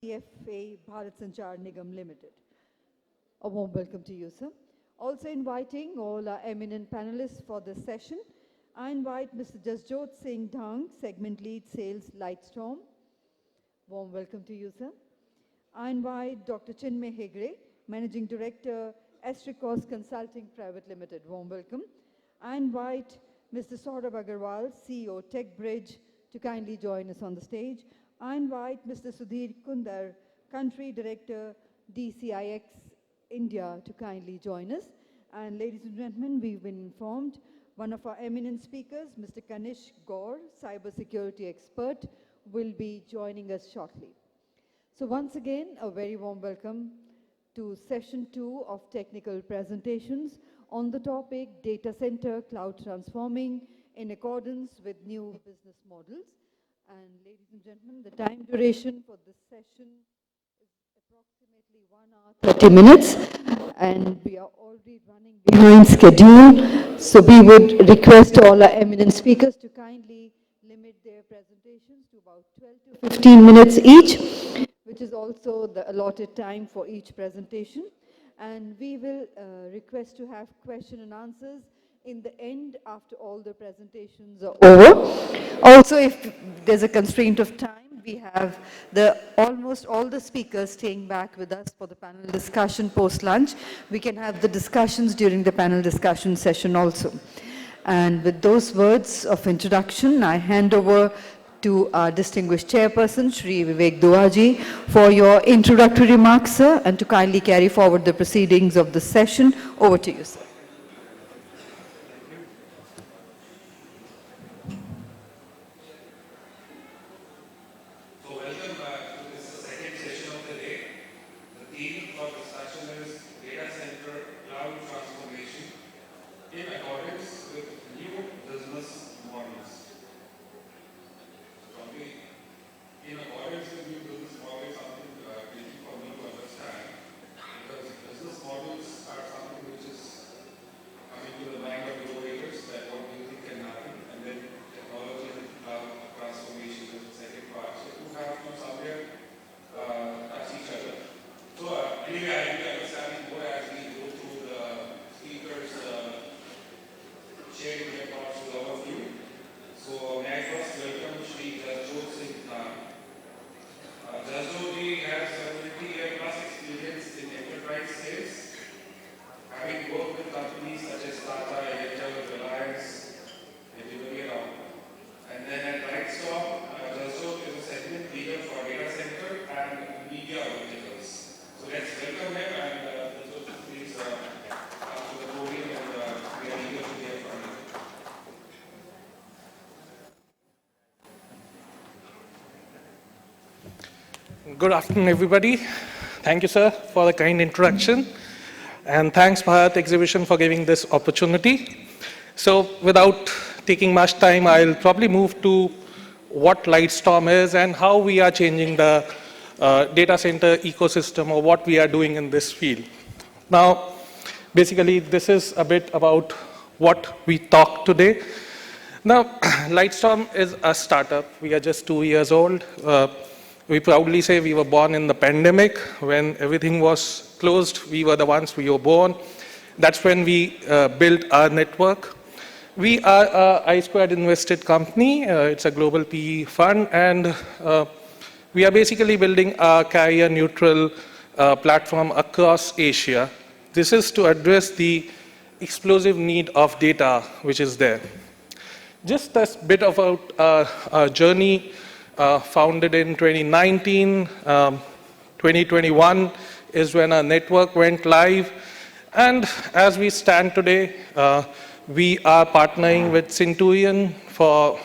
CFA Bharat Sanchar Nigam Limited. A warm welcome to you, sir. Also inviting all our eminent panelists for this session. I invite Mr. Jasjot Singh Dhang, Segment Lead Sales Lightstorm. Warm welcome to you, sir. I invite Dr. Chinmay Hegde, Managing Director, Estricos Consulting Private Limited. Warm welcome. I invite Mr. Saurabh Agarwal, CEO TechBridge, to kindly join us on the stage. I invite Mr. Sudhir Kundar, Country Director, DCIX India, to kindly join us. And ladies and gentlemen, we've been informed one of our eminent speakers, Mr. Kanish Gaur, cybersecurity expert, will be joining us shortly. So once again, a very warm welcome to session 2 of technical presentations on the topic Data Center Cloud Transforming in accordance with new business models. And ladies and gentlemen, the time duration for this session is approximately 1 hour 30 minutes, and we are already running behind schedule. So we would request all our eminent speakers to kindly limit their presentations to about 12 to 15 minutes each, which is also the allotted time for each presentation. And we will request to have question and answers in the end after all the presentations are over. Also, if there's a constraint of time, we have almost all the speakers staying back with us for the panel discussion post-lunch. We can have the discussions during the panel discussion session also. And with those words of introduction, I hand over to our distinguished chairperson, Shri Vivek Duaji, for your introductory remarks, sir, and to kindly carry forward the proceedings of the session. Over to you, sir. Good afternoon, everybody. Thank you, sir, for the kind introduction. And thanks, Bharat Exhibition, for giving this opportunity. So without taking much time, I'll probably move to what Lightstorm is and how we are changing the data center ecosystem, or what we are doing in this field. Now, basically, this is a bit about what we talk today. Now, Lightstorm is a startup. We are just 2 years old. We proudly say we were born in the pandemic. When everything was closed, we were the ones we were born. That's when we built our network. We are a I-Squared invested company. It's a global PE fund, and we are basically building a carrier-neutral platform across Asia. This is to address the explosive need of data which is there. Just a bit about our journey. Founded in 2019, 2021 is when our network went live. And as we stand today, we are partnering with Centurion for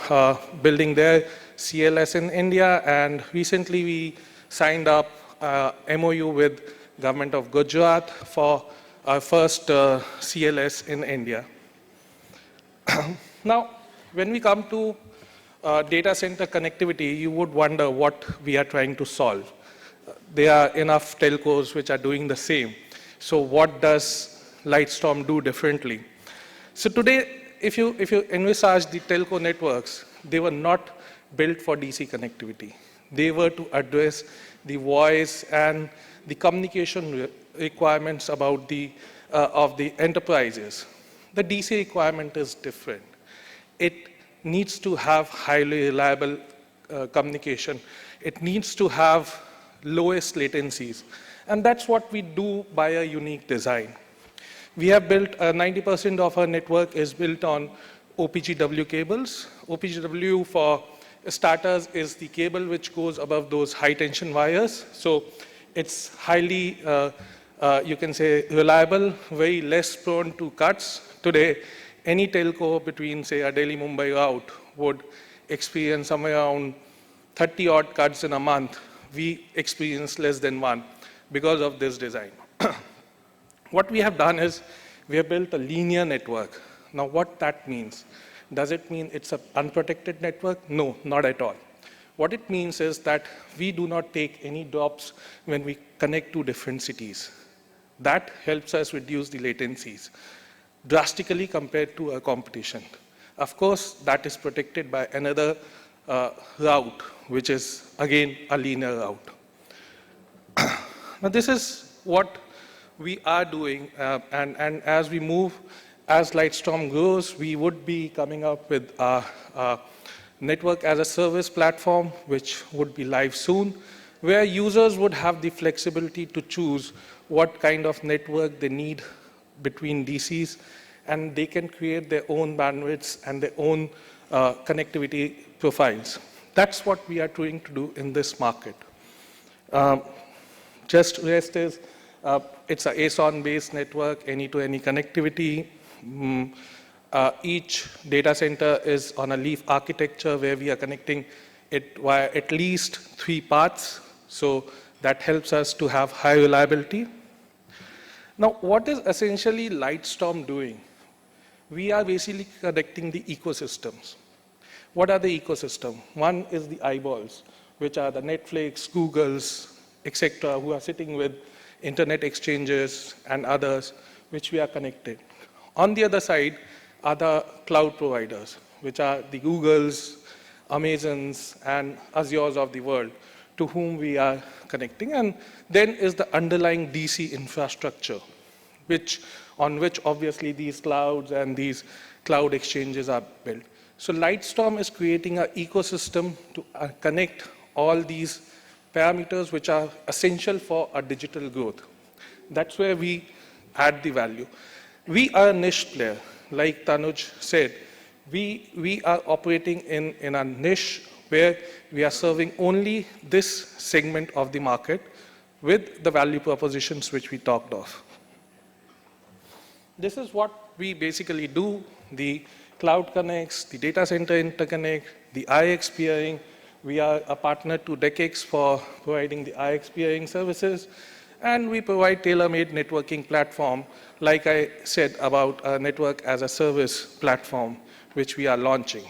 building their CLS in India. And recently we signed up MOU with Government of Gujarat for our first CLS in India. Now, when we come to data center connectivity, you would wonder what we are trying to solve. There are enough telcos which are doing the same. So what does Lightstorm do differently? So today, if you envisage the telco networks, they were not built for DC connectivity. They were to address the voice, and the communication requirements about of the enterprises. The DC requirement is different. It needs to have highly reliable communication. It needs to have lowest latencies. And that's what we do by a unique design. We have built 90% of our network is built on OPGW cables. OPGW, for starters, is the cable which goes above those high tension wires. So it's highly, you can say, reliable, very less prone to cuts. Today, any telco between, say, a Delhi-Mumbai route would experience somewhere around 30 odd cuts in a month. We experience less than one because of this design. What we have done is we have built a linear network. Now, what that means? Does it mean it's an unprotected network? No, not at all. What it means is that we do not take any drops when we connect to different cities. That helps us reduce the latencies drastically compared to our competition. Of course, that is protected by another route, which is, again, a linear route. Now, this is what we are doing, and as we move, as Lightstorm grows, we would be coming up with a network as a service platform, which would be live soon, where users would have the flexibility to choose what kind of network they need between DCs, and they can create their own bandwidths and their own connectivity profiles. That's what we are trying to do in this market. Just rest is, it's an ASON-based network, any-to-any connectivity. Each data center is on a leaf architecture where we are connecting it via at least 3 paths. So that helps us to have high reliability. Now, what is essentially Lightstorm doing? We are basically connecting the ecosystems. What are the ecosystems? One is the eyeballs, which are the Netflix, Googles, etc., who are sitting with internet exchanges and others, which we are connected. On the other side are the cloud providers, which are the Googles, Amazons, and Azures of the world, to whom we are connecting. And then is the underlying DC infrastructure, on which obviously these clouds and these cloud exchanges are built. So Lightstorm is creating an ecosystem to connect all these parameters which are essential for our digital growth. That's where we add the value. We are a niche player. Like Tanuj said, we are operating in a niche where we are serving only this segment of the market with the value propositions which we talked of. This is what we basically do: the cloud connects, the data center interconnect, the IX peering. We are a partner to DECX for providing the IX peering services, and we provide tailor-made networking platform, like I said about a network as a service platform, which we are launching.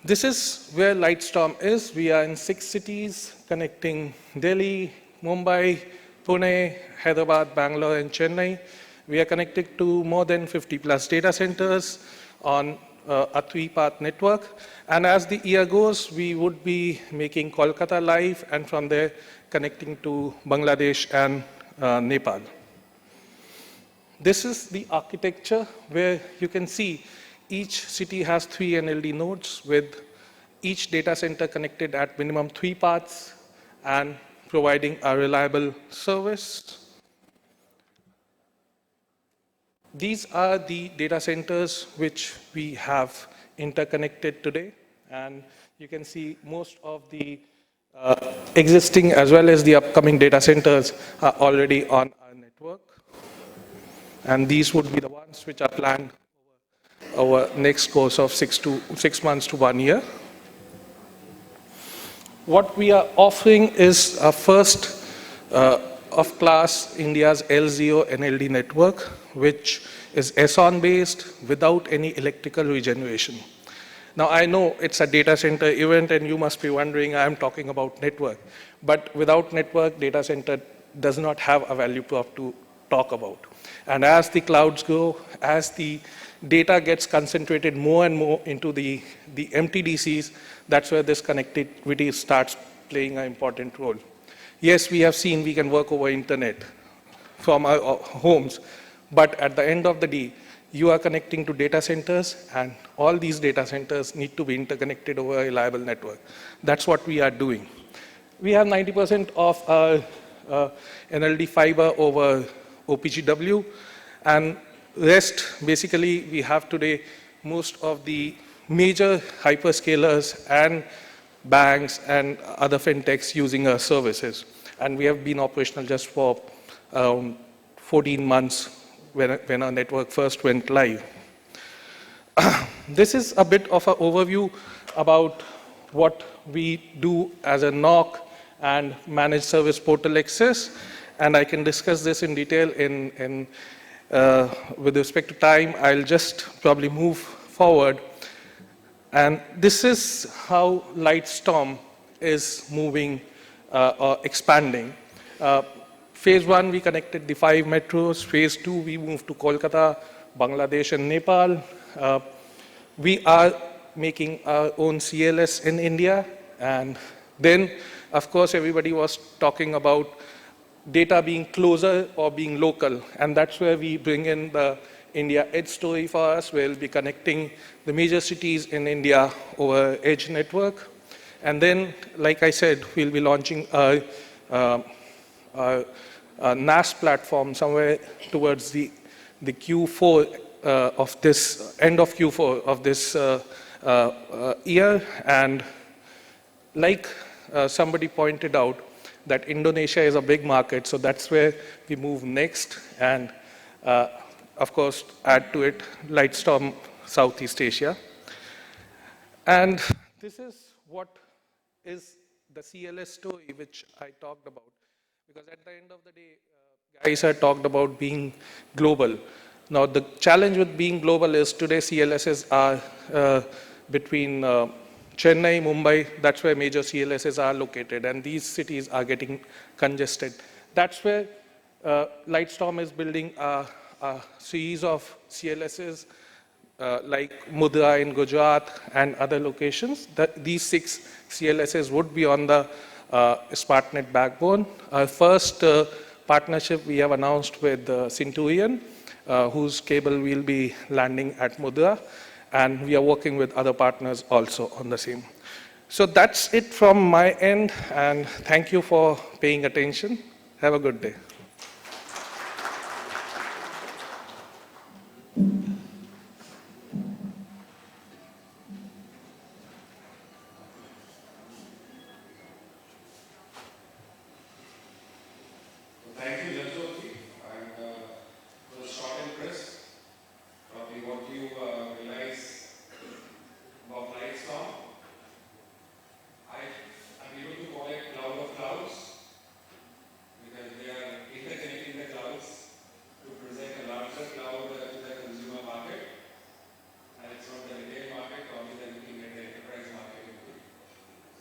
This is where Lightstorm is. We are in 6 cities connecting Delhi, Mumbai, Pune, Hyderabad, Bangalore, and Chennai. We are connected to more than 50 plus data centers on a 3-path network. And as the year goes, we would be making Kolkata live, and from there connecting to Bangladesh and Nepal. This is the architecture where you can see each city has 3 NLD nodes, with each data center connected at minimum 3 paths and providing a reliable service. These are the data centers which we have interconnected today, and you can see most of the existing as well as the upcoming data centers are already on our network, and these would be the ones which are planned over next course of 6 months to 1 year. What we are offering is a first of class India's L0 NLD network, which is SON based without any electrical regeneration. Now, I know it's a data center event and you must be wondering, I'm talking about network, but without network, data center does not have a value prop to talk about. And as the clouds grow, as the data gets concentrated more and more into the empty DCs, that's where this connectivity starts playing an important role. Yes, we have seen we can work over internet from our homes, but at the end of the day, you are connecting to data centers, and all these data centers need to be interconnected over a reliable network. That's what we are doing. We have 90% of our NLD fiber over OPGW, and rest, basically, we have today most of the major hyperscalers and banks and other fintechs using our services. And we have been operational just for around 14 months when our network first went live. This is a bit of an overview about what we do as a NOC and managed service portal access, and I can discuss this in detail with respect to time. I'll just probably move forward. And this is how Lightstorm is moving or expanding. Phase 1, we connected the 5 metros. Phase 2, we moved to Kolkata, Bangladesh, and Nepal. We are making our own CLS in India. And then, of course, everybody was talking about data being closer or being local. And that's where we bring in the India Edge story for us. We'll be connecting the major cities in India over Edge network. And then, like I said, we'll be launching a NAS platform somewhere towards the Q4 of this, end of Q4 of this year. And like somebody pointed out, that Indonesia is a big market, so that's where we move next. And of course, add to it Lightstorm Southeast Asia. And this is what is the CLS story which I talked about. Because at the end of the day, guys had talked about being global. Now, the challenge with being global is today CLSs are between Chennai, Mumbai, that's where major CLSs are located, and these cities are getting congested. That's where Lightstorm is building a series of CLSs like Mudra in Gujarat and other locations. These 6 CLSs would be on the SmartNet backbone. Our first partnership we have announced with Centurion, whose cable will be landing at Mudra, and we are working with other partners also on the same. So that's it from my end, and thank you for paying attention. Have a good day. Thank you, Janjoti, and it was short and crisp. Probably what you realize about Lightstorm. I'm able to call it cloud of clouds because they are interconnecting the clouds to present a larger cloud to the consumer market. And it's not the retail market, only they're looking at the enterprise market.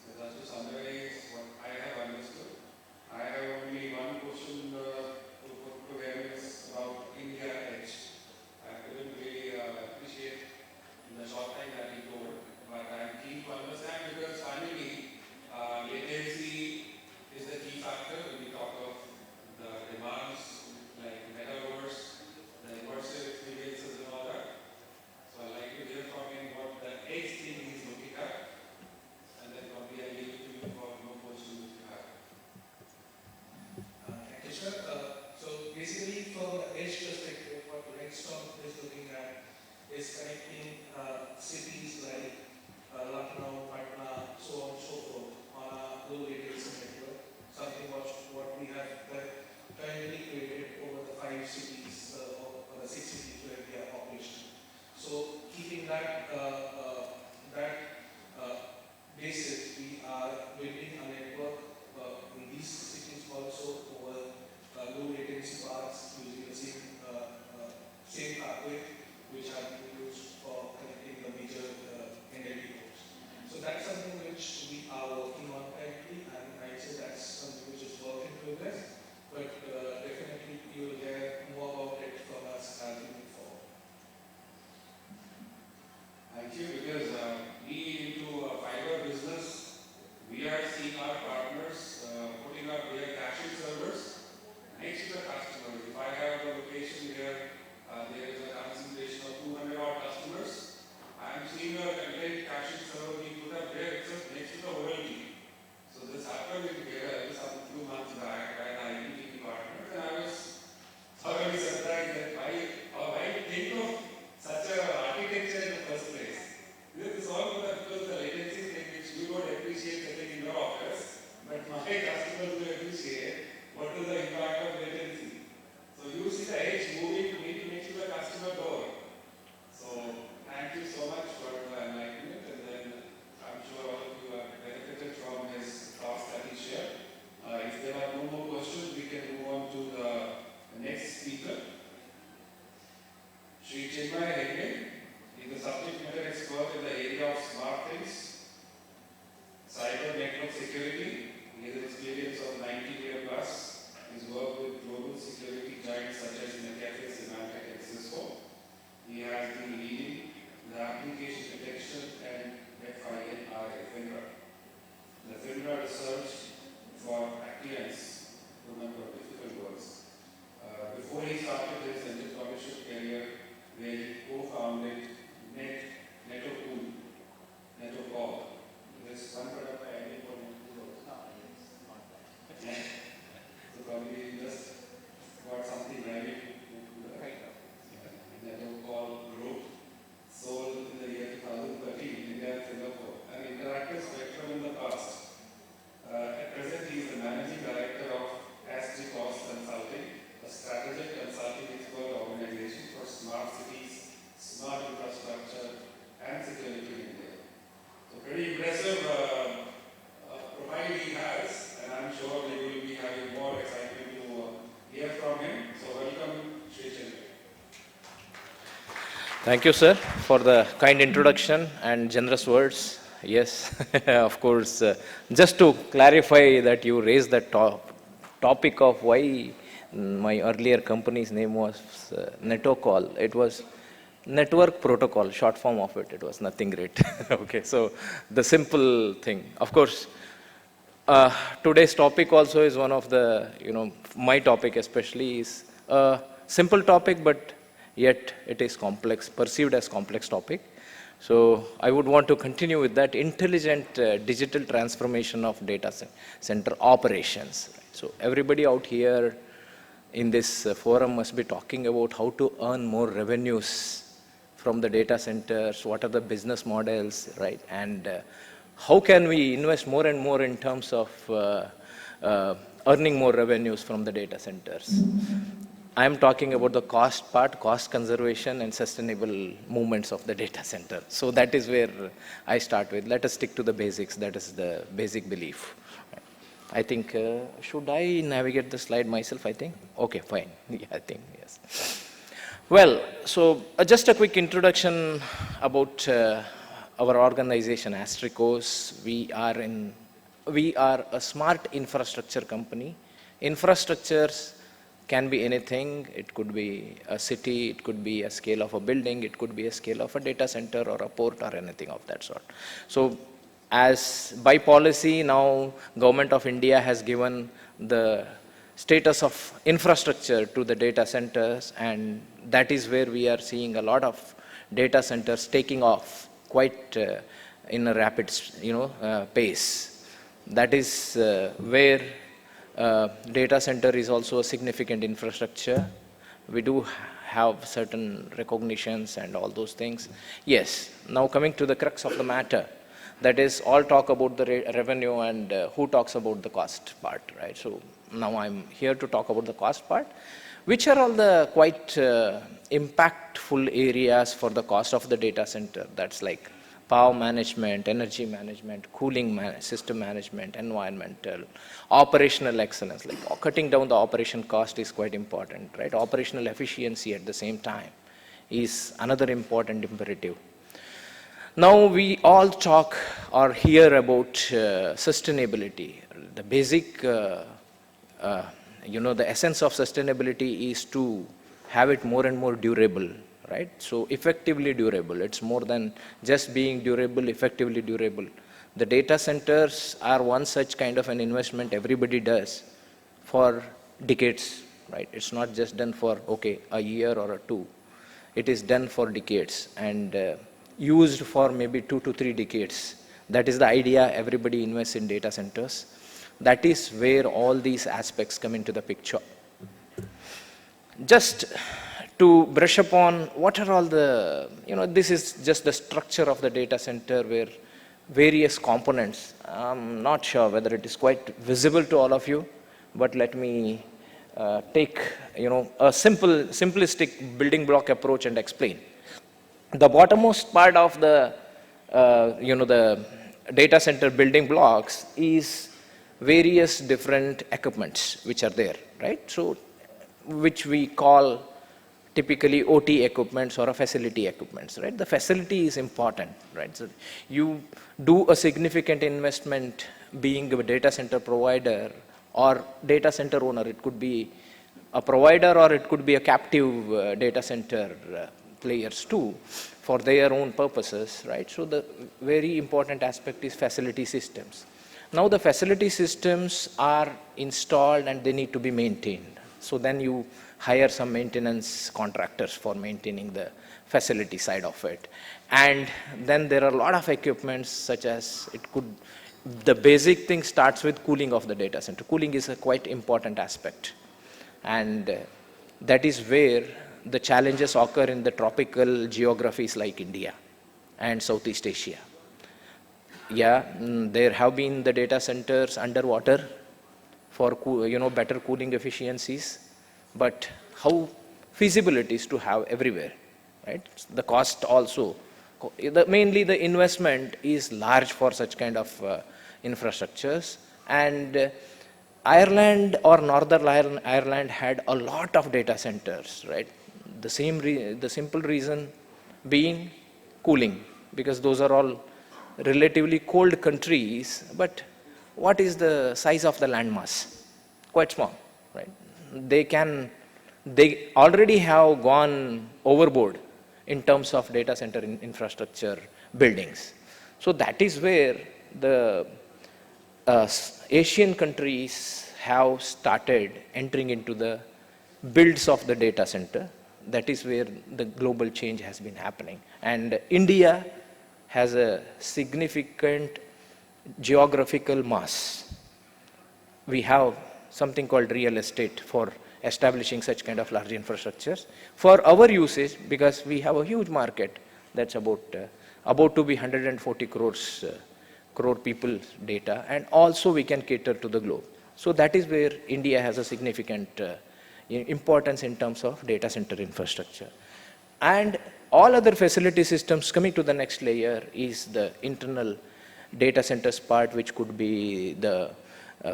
So just to summarize what I have understood, I have only one question to put to him is about India Edge. I couldn't really appreciate in the short time that he told, but I'm keen to understand because finally latency is the key factor when we talk of the demands like metaverse, the immersive experiences and all that. So I'd like to hear from him what the edge thing he's looking at, and then probably I'll leave it to you for more questions if you have. Thank you, sir. So basically, from the edge perspective, what Lightstorm is looking at is connecting cities like Lucknow, Patna, so on and so forth, on a low latency network. Something what we have currently created over the 5 cities or the 6 cities where we are operational. So keeping that basis, we are building a network in these cities also over low latency paths using the same pathway which are being used for connecting the major NLD nodes. So that's something which we are working on currently, and I'd say that's something which is work in progress, but definitely you will hear more about it from us as we move forward. Thank you, because we into fiber business, we are seeing our partners Thank you, sir, for the kind introduction and generous words. Yes, of course. Just to clarify that you raised the topic of why my earlier company's name was Netocall. It was network protocol, short form of it. It was nothing great. Okay, so the simple thing. Of course, today's topic also is one of the, my topic especially is a simple topic, but yet it is complex, perceived as complex topic. So I would want to continue with that intelligent digital transformation of data center operations. So everybody out here in this forum must be talking about how to earn more revenues from the data centers, what are the business models, right? And how can we invest more and more in terms of earning more revenues from the data centers? I'm talking about the cost part, cost conservation and sustainable movements of the data center. So that is where I start with. Let us stick to the basics. That is the basic belief. I think, should I navigate the slide myself, I think? Okay, fine. Yeah, I think, yes. Well, so just a quick introduction about our organization, Astrikos. We are a smart infrastructure company. Infrastructures can be anything. It could be a city, it could be a scale of a building, it could be a scale of a data center or a port or anything of that sort. So as by policy now, Government of India has given the status of infrastructure to the data centers, and that is where we are seeing a lot of data centers taking off quite in a rapid pace. That is where data center is also a significant infrastructure. We do have certain recognitions and all those things. Yes, now coming to the crux of the matter, that is all talk about the revenue and who talks about the cost part, right? So now I'm here to talk about the cost part. Which are all the quite impactful areas for the cost of the data center? That's like power management, energy management, cooling system management, environmental, operational excellence. Like cutting down the operation cost is quite important, right? Operational efficiency at the same time is another important imperative. Now we all talk or hear about sustainability. The basic, the essence of sustainability is to have it more and more durable, right? So effectively durable. It's more than just being durable, effectively durable. The data centers are one such kind of an investment everybody does for decades, right? It's not just done for, okay, a year or a two. It is done for decades and used for maybe 2 to 3 decades. That is the idea. Everybody invests in data centers. That is where all these aspects come into the picture. Just to brush upon what are all the, this is just the structure of the data center where various components, I'm not sure whether it is quite visible to all of you, but let me take, a simplistic building block approach and explain. The bottommost part of the, the data center building blocks is various different equipments which are there, right? So, which we call typically OT equipments or a facility equipments, right? The facility is important, right? So you do a significant investment being a data center provider or data center owner. It could be a provider or it could be a captive data center players too for their own purposes, right? So the very important aspect is facility systems. Now the facility systems are installed and they need to be maintained. So then you hire some maintenance contractors for maintaining the facility side of it. And then there are a lot of equipments such as the basic thing starts with cooling of the data center. Cooling is a quite important aspect. And that is where the challenges occur in the tropical geographies like India and Southeast Asia. Yeah, there have been the data centers underwater for better cooling efficiencies, but how feasible it is to have everywhere, right? The cost also, mainly the investment is large for such kind of infrastructures, and Ireland or Northern Ireland had a lot of data centers, right? The simple reason being cooling, because those are all relatively cold countries, but what is the size of the landmass? Quite small, right? They already have gone overboard in terms of data center infrastructure buildings. So that is where the Asian countries have started entering into the builds of the data center. That is where the global change has been happening. And India has a significant geographical mass. We have something called real estate for establishing such kind of large infrastructures. For our usage, because we have a huge market, that's about to be 140 crore people data, and also we can cater to the globe. So that is where India has a significant importance in terms of data center infrastructure. And all other facility systems, coming to the next layer, is the internal data centers part, which could be the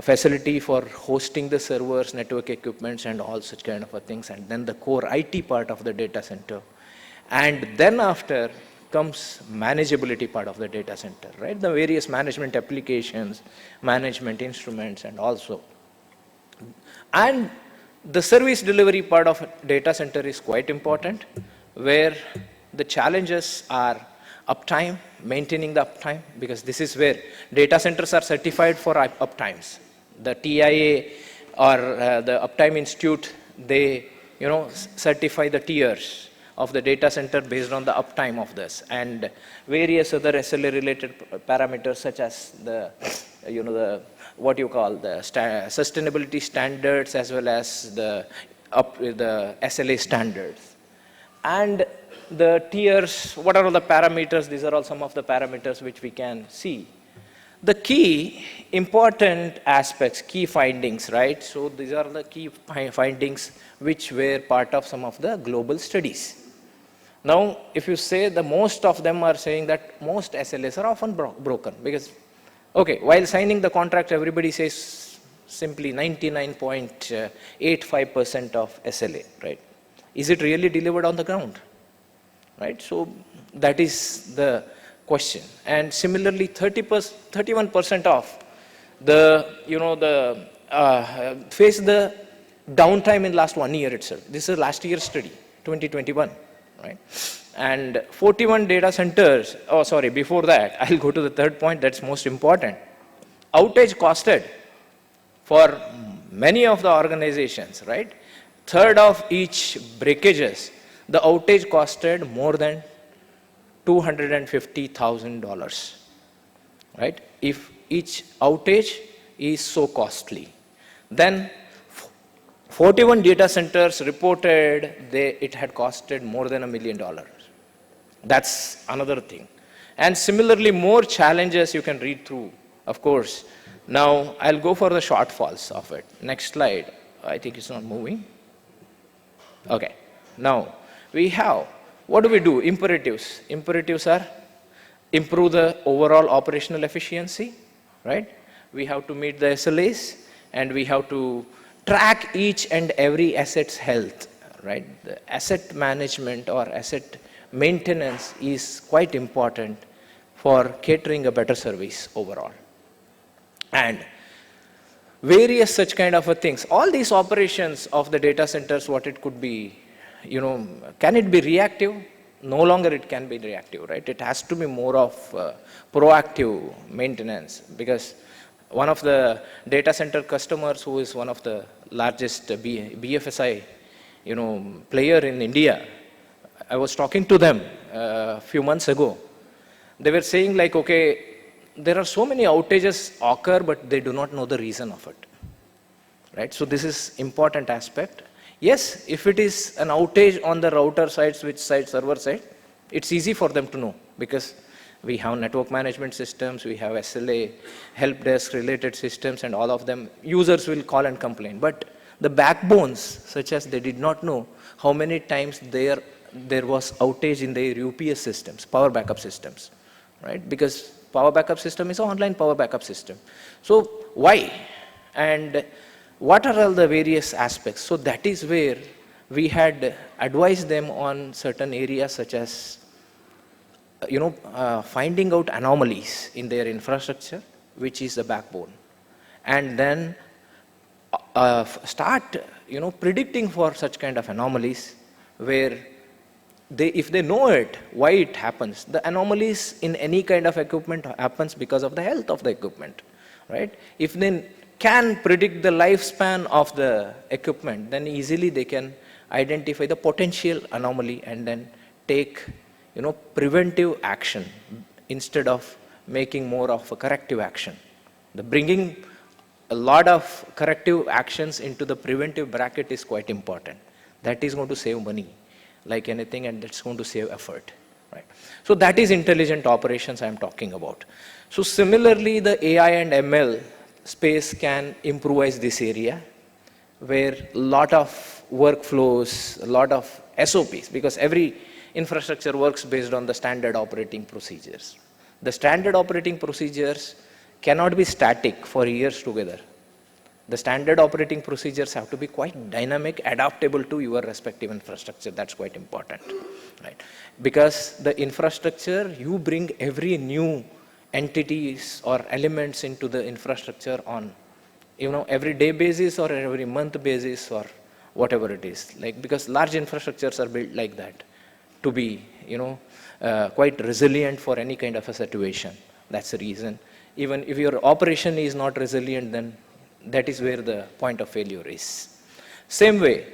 facility for hosting the servers, network equipments, and all such kind of things, and then the core IT part of the data center. And then after comes manageability part of the data center, right? The various management applications, management instruments, and also. And the service delivery part of data center is quite important, where the challenges are uptime, maintaining the uptime, because this is where data centers are certified for uptimes. The TIA or the Uptime Institute, they certify the tiers of the data center based on the uptime of this, and various other SLA related parameters, such as the what you call the sustainability standards, as well as the SLA standards. And the tiers, what are all the parameters? These are all some of the parameters which we can see. The key important aspects, key findings, right? So these are the key findings which were part of some of the global studies. Now, if you say the most of them are saying that most SLAs are often broken, because, okay, while signing the contract, everybody says simply 99.85% of SLA, right? Is it really delivered on the ground, right? So that is the question. And similarly, 31% of the, face the downtime in last 1 year itself. This is last year's study, 2021, right? And 41 data centers, before that, I'll go to the third point that's most important. Outage costed for many of the organizations, right? Third of each breakages, the outage costed more than $250,000, right? If each outage is so costly, then 41 data centers reported it had costed more than $1 million. That's another thing. And similarly, more challenges you can read through, of course. Now, I'll go for the shortfalls of it. Next slide. I think it's not moving. Okay. Now, we have, what do we do? Imperatives. Imperatives are improve the overall operational efficiency, right? We have to meet the SLAs, and we have to track each and every asset's health, right? The asset management or asset maintenance is quite important for catering a better service overall. And various such kind of things. All these operations of the data centers, what it could be, can it be reactive? No longer it can be reactive, right? It has to be more of proactive maintenance, because one of the data center customers, who is one of the largest BFSI, player in India, I was talking to them a few months ago. They were saying like, okay, there are so many outages occur, but they do not know the reason of it, right? So this is important aspect. Yes, if it is an outage on the router side, switch side, server side, it's easy for them to know, because we have network management systems, we have SLA, help desk related systems, and all of them, users will call and complain. But the backbones, such as they did not know how many times there was outage in their UPS systems, power backup systems, right? Because power backup system is an online power backup system. So why? And what are all the various aspects? So that is where we had advised them on certain areas, such as finding out anomalies in their infrastructure, which is the backbone, and then start, predicting for such kind of anomalies where if they know it, why it happens. The anomalies in any kind of equipment happens because of the health of the equipment, right? If they can predict the lifespan of the equipment, then easily they can identify the potential anomaly and then take, preventive action instead of making more of a corrective action. The bringing a lot of corrective actions into the preventive bracket is quite important. That is going to save money, like anything, and that's going to save effort, right? So that is intelligent operations I am talking about. So similarly, the AI and ML space can improvise this area, where a lot of workflows, a lot of SOPs, because every infrastructure works based on the standard operating procedures. The standard operating procedures cannot be static for years together. The standard operating procedures have to be quite dynamic, adaptable to your respective infrastructure. That's quite important, right? Because the infrastructure, you bring every new entities or elements into the infrastructure on, every day basis or every month basis or whatever it is. Like, because large infrastructures are built like that to be, quite resilient for any kind of a situation. That's the reason. Even if your operation is not resilient, then that is where the point of failure is. Same way,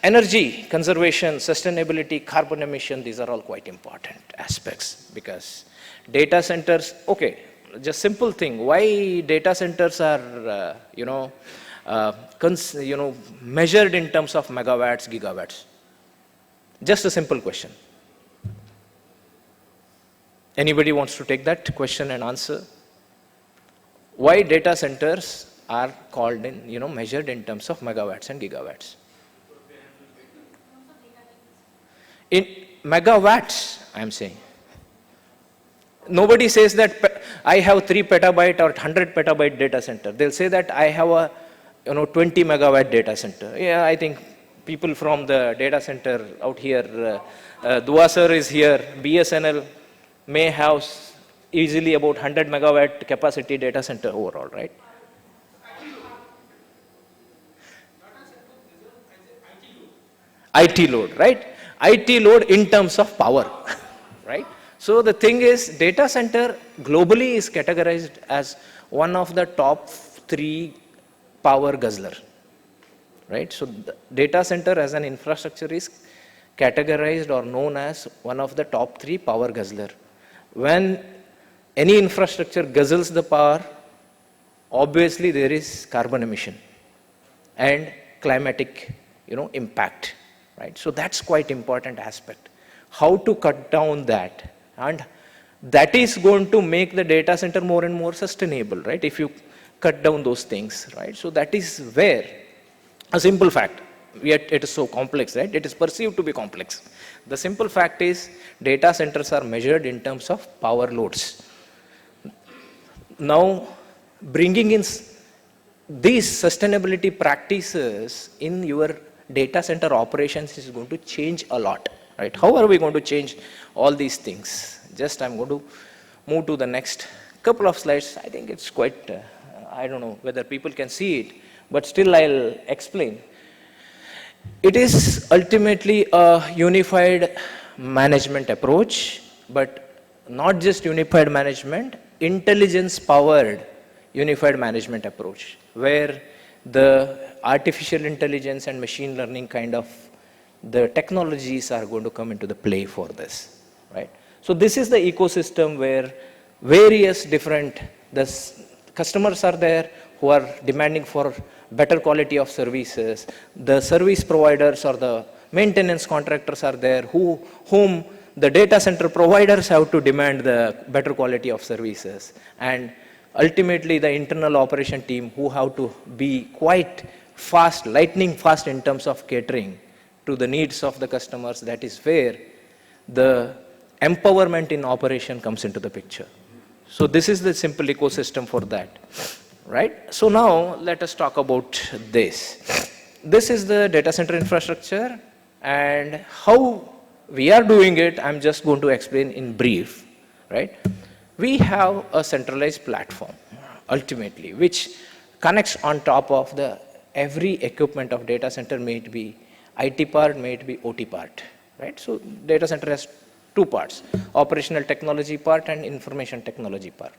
energy conservation, sustainability, carbon emission, these are all quite important aspects, because data centers, okay, just simple thing, why data centers are, measured in terms of megawatts, gigawatts? Just a simple question. Anybody wants to take that question and answer? Why data centers are called in, measured in terms of megawatts and gigawatts? In megawatts, I'm saying. Nobody says that I have 3 petabyte or 100 petabyte data center. They'll say that I have a 20 megawatt data center. Yeah, I think people from the data center out here, Dua sir is here, BSNL may have easily about 100 megawatt capacity data center overall, right? IT load, right? IT load in terms of power, right? So the thing is, data center globally is categorized as one of the top 3 power guzzler, right? So the data center as an infrastructure is categorized or known as one of the top 3 power guzzler. When any infrastructure guzzles the power, obviously there is carbon emission and climatic, impact, right? So that's quite important aspect. How to cut down that, and that is going to make the data center more and more sustainable, right? If you cut down those things, right? So that is where a simple fact, yet it is so complex, right? It is perceived to be complex. The simple fact is data centers are measured in terms of power loads. Now, bringing in these sustainability practices in your data center operations is going to change a lot, right? How are we going to change all these things? Just I'm going to move to the next couple of slides. I think it's quite, I don't know whether people can see it, but still I'll explain. It is ultimately a unified management approach, but not just unified management, intelligence-powered unified management approach, where the artificial intelligence and machine learning kind of the technologies are going to come into the play for this, right? So this is the ecosystem where various different, customers are there who are demanding for better quality of services. The service providers or the maintenance contractors are there whom the data center providers have to demand the better quality of services. And ultimately the internal operation team who have to be quite fast, lightning fast in terms of catering to the needs of the customers. That is where the empowerment in operation comes into the picture. So this is the simple ecosystem for that, right? So now let us talk about this. This is the data center infrastructure and how we are doing it, I'm just going to explain in brief, right? We have a centralized platform, ultimately, which connects on top of the every equipment of data center, may it be IT part, may it be OT part, right? So data center has two parts, operational technology part and information technology part.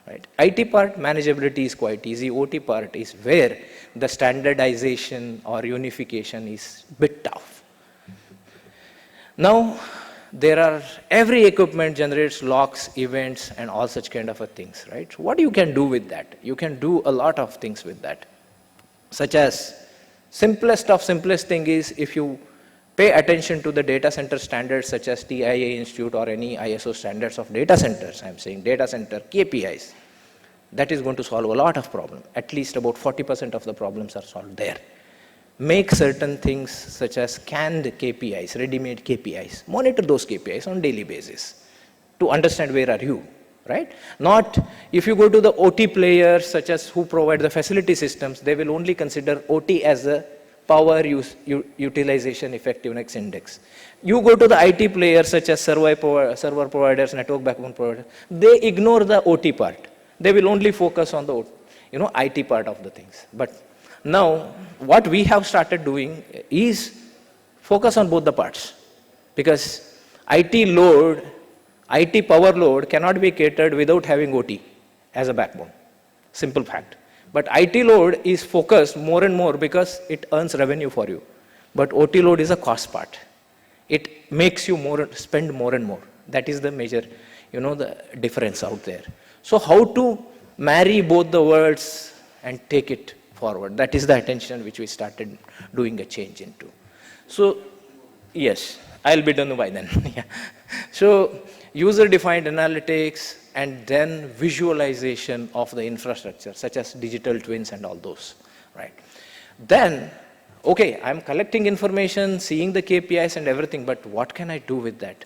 Right. IT part manageability is quite easy. OT part is where the standardization or unification is bit tough. Now, every equipment generates logs, events, and all such kind of a things, right? So what you can do with that? You can do a lot of things with that, such as simplest of simplest thing is if you pay attention to the data center standards such as TIA Institute or any ISO standards of data centers, I'm saying data center KPIs, that is going to solve a lot of problems. At least about 40% of the problems are solved there. Make certain things such as canned KPIs, ready-made KPIs. Monitor those KPIs on daily basis to understand where are you, right? Not if you go to the OT players such as who provide the facility systems, they will only consider OT as a power utilization effectiveness index. You go to the IT players such as server providers, network backbone providers, they ignore the OT part. They will only focus on the IT part of the things. But now, what we have started doing is focus on both the parts. Because IT power load cannot be catered without having OT as a backbone. Simple fact. But IT load is focused more and more because it earns revenue for you. But OT load is a cost part. It makes you spend more and more. That is the major, the difference out there. So how to marry both the worlds and take it forward? That is the attention which we started doing a change into. So, yes, I'll be done by then. Yeah. So, user-defined analytics and then visualization of the infrastructure, such as digital twins and all those, right? Then, okay, I'm collecting information, seeing the KPIs and everything, but what can I do with that?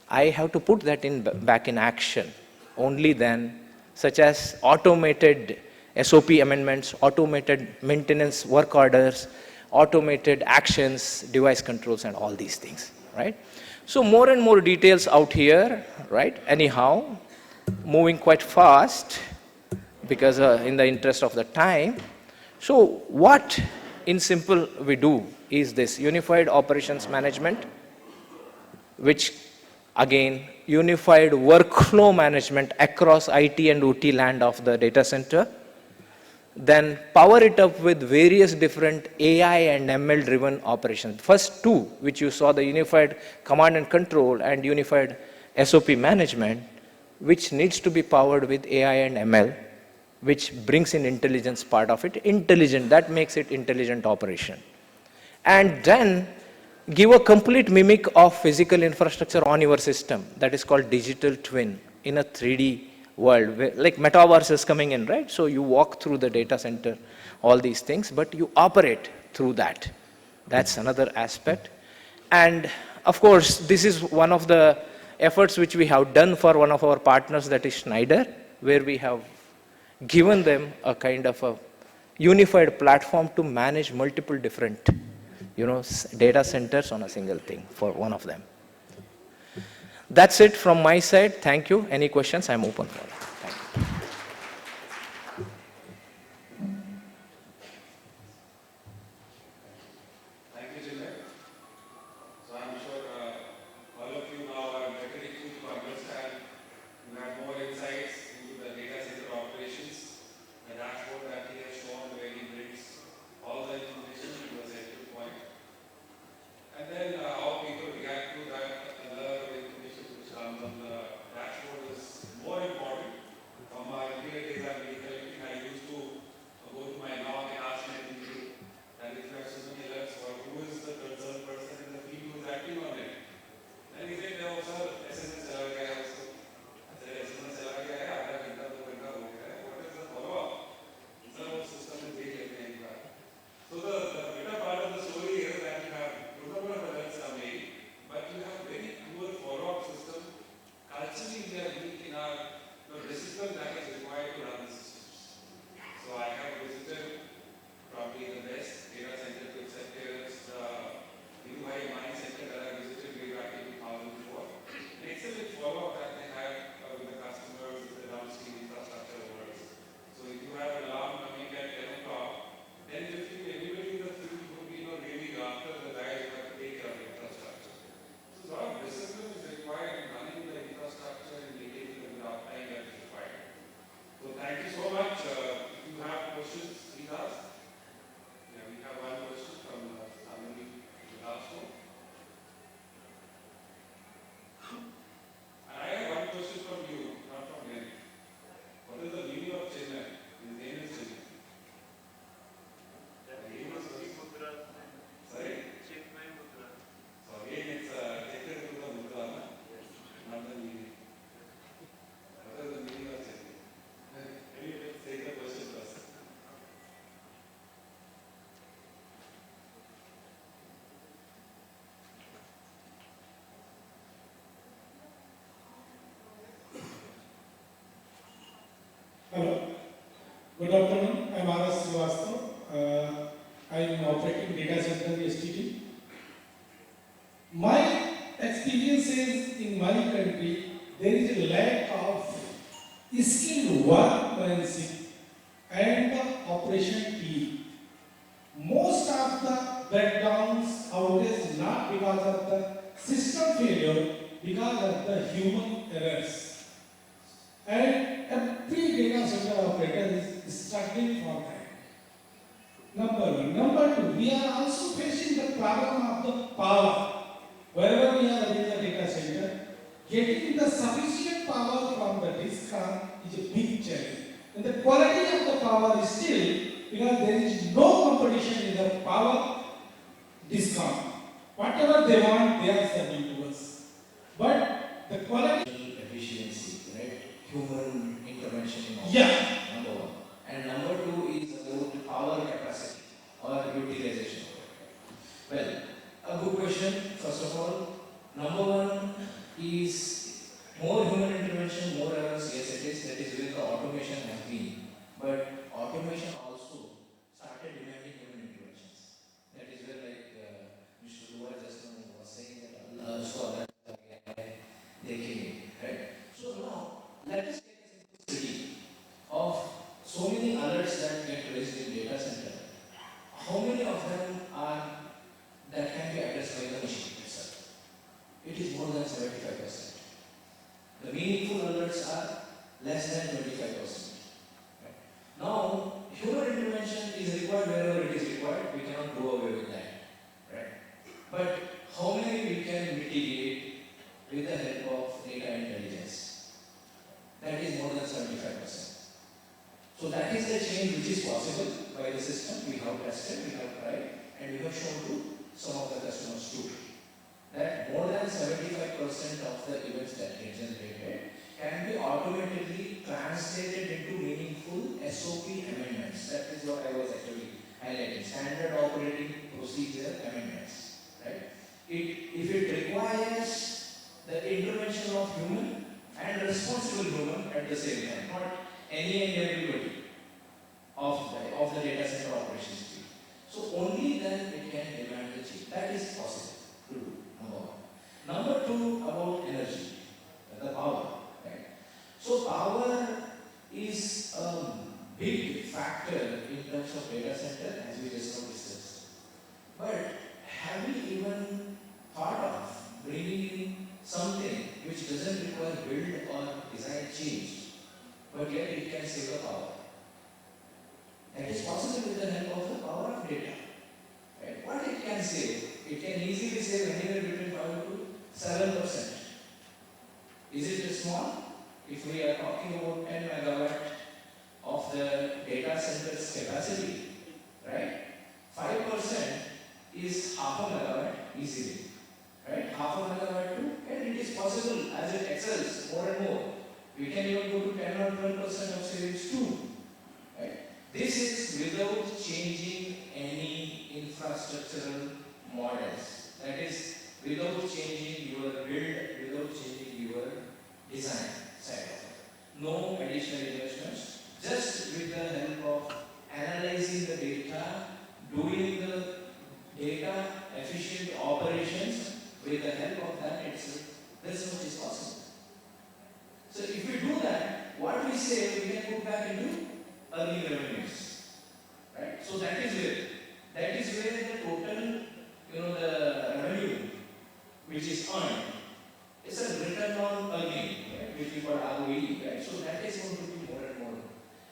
I have to put that back in action. Only then, such as automated SOP amendments, automated maintenance work orders, automated actions, device controls, and all these things, right? So more and more details out here, right? Anyhow, moving quite fast because in the interest of the time. So what in simple we do is this unified operations management, which again, unified workflow management across IT and OT land of the data center. Then power it up with various different AI and ML driven operations. First two, which you saw, the unified command and control and unified SOP management, which needs to be powered with AI and ML, which brings in intelligence part of it. Intelligent, that makes it intelligent operation. And then give a complete mimic of physical infrastructure on your system. That is called digital twin in a 3D world, where, like metaverse is coming in, right? So you walk through the data center, all these things, but you operate through that. That's another aspect. And of course, this is one of the efforts which we have done for one of our partners, that is Schneider, where we have given them a kind of a unified platform to manage multiple different data centers on a single thing for one of them. That's it from my side. Thank you. Any questions? I'm open for it. Thank you. Thank you, Jimmy. So I'm sure all of you now are better equipped to understand, you have more insights into the data center operations, the dashboard that he has shown where he brings all the information to a central point. And then how people react to that alert of information which comes on the dashboard is more important Good afternoon. I'm R.S. Srivastava. I'm operating data center STT. My experience is in my country, there is a lack of skilled workmanship and the operation team. Most of the breakdowns outages not because of the system failure, because of the human errors. And every data center operator is struggling for that. Number one. Number two, we are also facing the problem of the power. Wherever we are running the data center, getting the sufficient power from the DISCOM is a big challenge. And the quality of the power is still because there is no competition in the power DISCOM. Whatever they want, they are serving to us. But the quality. Efficiency, right? Human intervention in operation, Yeah. number one. And number two is about power capacity or utilization. Well, a good question, first of all. Number one is more human intervention, more errors. Yes, it is. That is where the automation has been. But automation also started demanding human interventions. That is where, like Mr. Dua just now was saying that so that they came in, right? So now, let us take a simple study of so many alerts that get raised in data center. How many of them are that can be addressed by the machine itself? It is more than 75%. The meaningful alerts are less than 25%. Right? Now, human intervention is required wherever it is required. We cannot go away with that. Right? But how many we can mitigate with the help of data intelligence? That is more than 75%. So that is the change which is possible by the system. We have tested, we have tried, and we have shown to some of the customers too. That more than 75% of the events that get generated can be automatically translated into meaningful SOP amendments. That is what I was actually highlighting. Standard operating procedure amendments. Right? If it requires the intervention of human and responsible human at the same time, not any and everybody of the data center operations team. So only then it can demand the change. That is possible to do, number one. Number two, about energy, the power. Right? So power is a big factor in terms of data center, as we just now discussed. But have we even thought of bringing in something which doesn't require build or design change, but yet it can save the power? That is possible with the help of the power of data. Right? What it can save? It can easily save anywhere between 5 to 7%. Is it small? If we are talking about 10 megawatt of the data center's capacity, right? 5% is half a megawatt easily. Right? Half a megawatt too, and it is possible as it excels more and more. We can even go to 10 or 12% of savings too. Right? This is without changing any infrastructural models. That is, without changing your build, without changing your design side of it. No additional investments, just with the help of analyzing the data, doing the data efficient operations, with the help of that itself, this much is possible. So if we do that, what we save, we can put back into earning revenues. Right? So that is where the total, the revenue which is earned, is a return on earning, right? Which we call ROE, right? So that is going to be more and more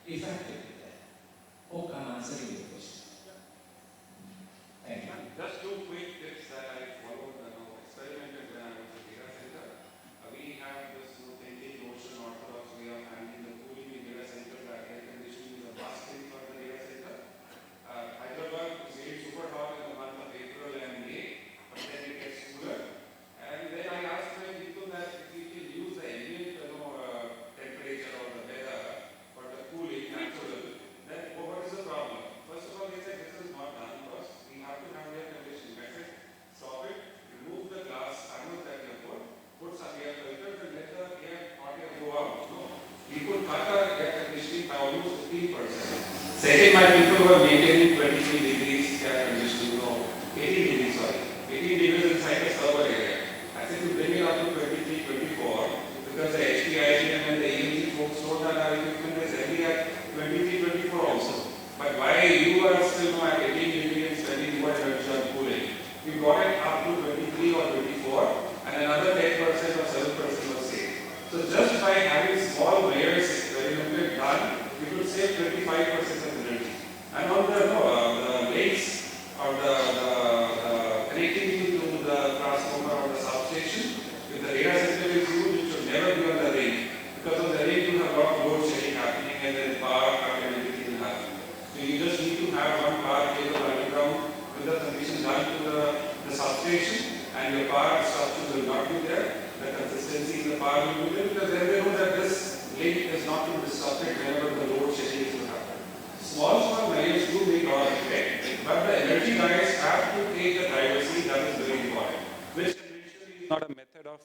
effective with that. Hope I'm answering your question. Thank you. Just two quick tips that I followed and experimented when I was in data center. We have this thinking notion orthodox way of handling the cooling in data center, that air conditioning is a must thing for the data center. Hyderabad is getting super hot in the month of April and May, but then it gets cooler. And then I asked my people that if we can use the ambient temperature or the weather for the cooling natural, then what is the problem? First of all, you were maintaining 23 degrees air conditioning, no, 18 degrees, sorry, 18 degrees inside the server area. I said to bring it up to 23, 24, because the HPIGM and the AMG folks told that our equipment is heavy at 23, 24 also. But why you are still not at 18 degrees and spending more energy on cooling? We brought it up to 23 or 24, and another 10% or 7% was saved. So just by having small layers experimented done, we could save 25% of energy. And on the lakes or the connectivity to the transformer or the substation, if the data center is used, it should never be on the ring. Because on the ring you have a lot of load shedding happening and then power cut and everything will happen. So you just need to have one power cable underground with the connection done to the substation, and your power structure will not be there. The consistency in the power will be there, because then they know that this link is not to be disrupted whenever the load shedding is to happen. Small measures do make a lot of effect, but the energy guys have to take the driver's seat. That is very important. Which conventionally is not a method of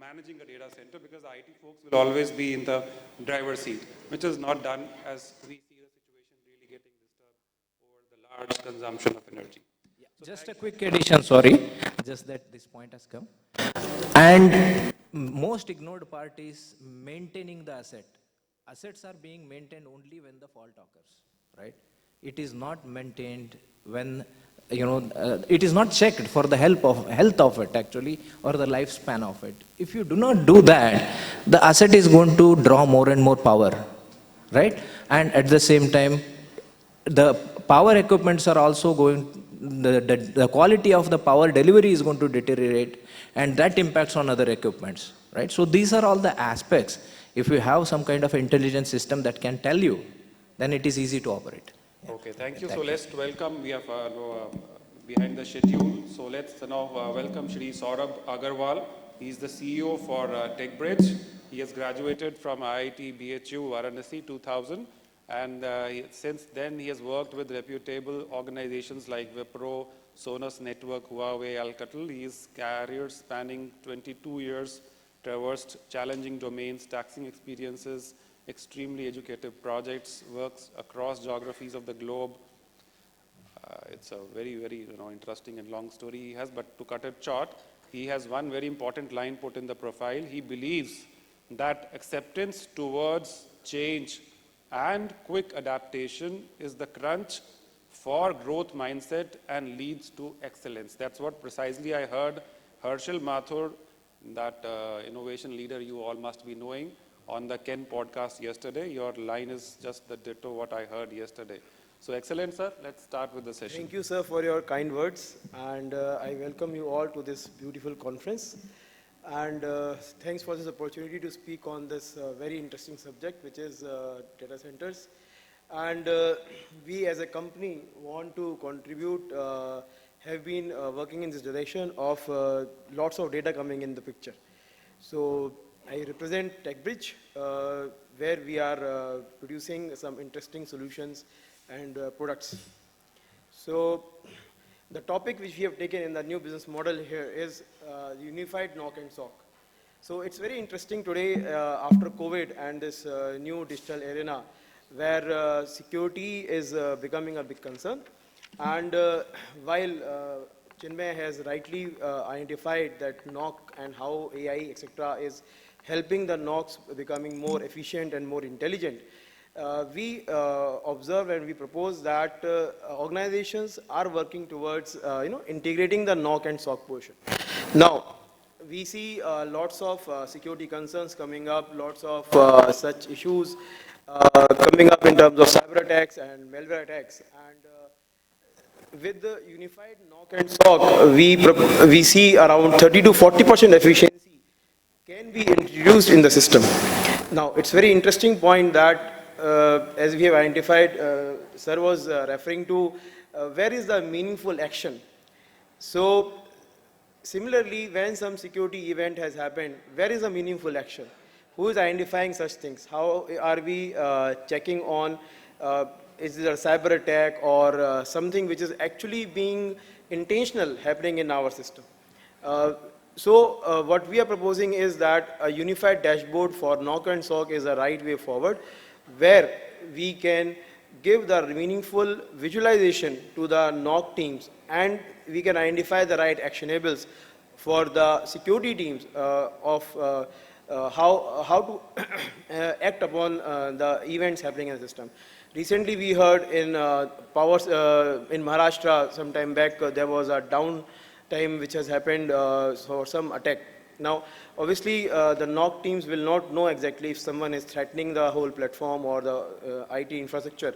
managing a data center, because the IT folks will always be in the driver's seat, which is not done as we see the situation really getting disturbed over the large consumption of energy. Just a quick addition, sorry, just that this point has come. And most ignored part is maintaining the asset. Assets are being maintained only when the fault occurs, right? It is not maintained when, it is not checked for the health of it actually, or the lifespan of it. If you do not do that, the asset is going to draw more and more power, right? And at the same time, the power equipments are also the quality of the power delivery is going to deteriorate, and that impacts on other equipments, right? So these are all the aspects. If you have some kind of intelligent system that can tell you, then it is easy to operate. Okay, thank you. So let's welcome, we have behind the schedule. So let's now welcome Shri Saurabh Agarwal. He is the CEO for TechBridge. He has graduated from IIT BHU Varanasi 2000. And since then, he has worked with reputable organizations like Wipro, Sonos Network, Huawei, Alcatel. His career spanning 22 years, traversed challenging domains, taxing experiences, extremely educative projects, works across geographies of the globe. It's a very, very interesting and long story he has, but to cut it short, he has one very important line put in the profile. He believes that acceptance towards change and quick adaptation is the crunch for growth mindset and leads to excellence. That's what precisely I heard Harshal Mathur, that innovation leader you all must be knowing, on the Ken podcast yesterday. Your line is just the ditto what I heard yesterday. So excellent, sir. Let's start with the session. Thank you, sir, for your kind words. And I welcome you all to this beautiful conference. And thanks for this opportunity to speak on this very interesting subject, which is data centers. And we as a company want to contribute, have been working in this direction of lots of data coming in the picture. So I represent TechBridge, where we are producing some interesting solutions and products. So the topic which we have taken in the new business model here is unified NOC and SOC. So it's very interesting today after COVID and this new digital arena where security is becoming a big concern. And while Chinmay has rightly identified that NOC and how AI, etc., is helping the NOCs becoming more efficient and more intelligent, we observe and we propose that organizations are working towards integrating the NOC and SOC portion. Now, we see lots of security concerns coming up, lots of such issues coming up in terms of cyber attacks and malware attacks. And with the unified NOC and SOC, we see around 30 to 40% efficiency can be introduced in the system. Now, it's very interesting point that as we have identified, sir was referring to where is the meaningful action. So similarly, when some security event has happened, where is the meaningful action? Who is identifying such things? How are we checking on, is it a cyber attack or something which is actually being intentional happening in our system? So what we are proposing is that a unified dashboard for NOC and SOC is the right way forward, where we can give the meaningful visualization to the NOC teams, and we can identify the right actionables for the security teams how to act upon the events happening in the system. Recently, we heard in in Maharashtra some time back there was a downtime which has happened for some attack. Now, obviously, the NOC teams will not know exactly if someone is threatening the whole platform or the IT infrastructure.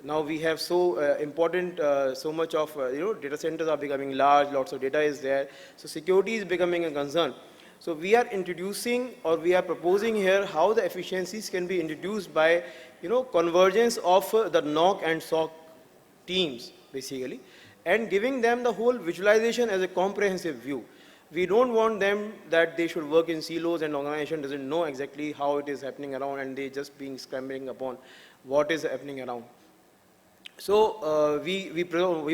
Now we have so important, so much of, data centers are becoming large, lots of data is there. So security is becoming a concern. So we are introducing, or we are proposing here how the efficiencies can be introduced by, convergence of the NOC and SOC teams, basically, and giving them the whole visualization as a comprehensive view. We don't want them that they should work in silos and organization doesn't know exactly how it is happening around and they just being scrambling upon what is happening around. So we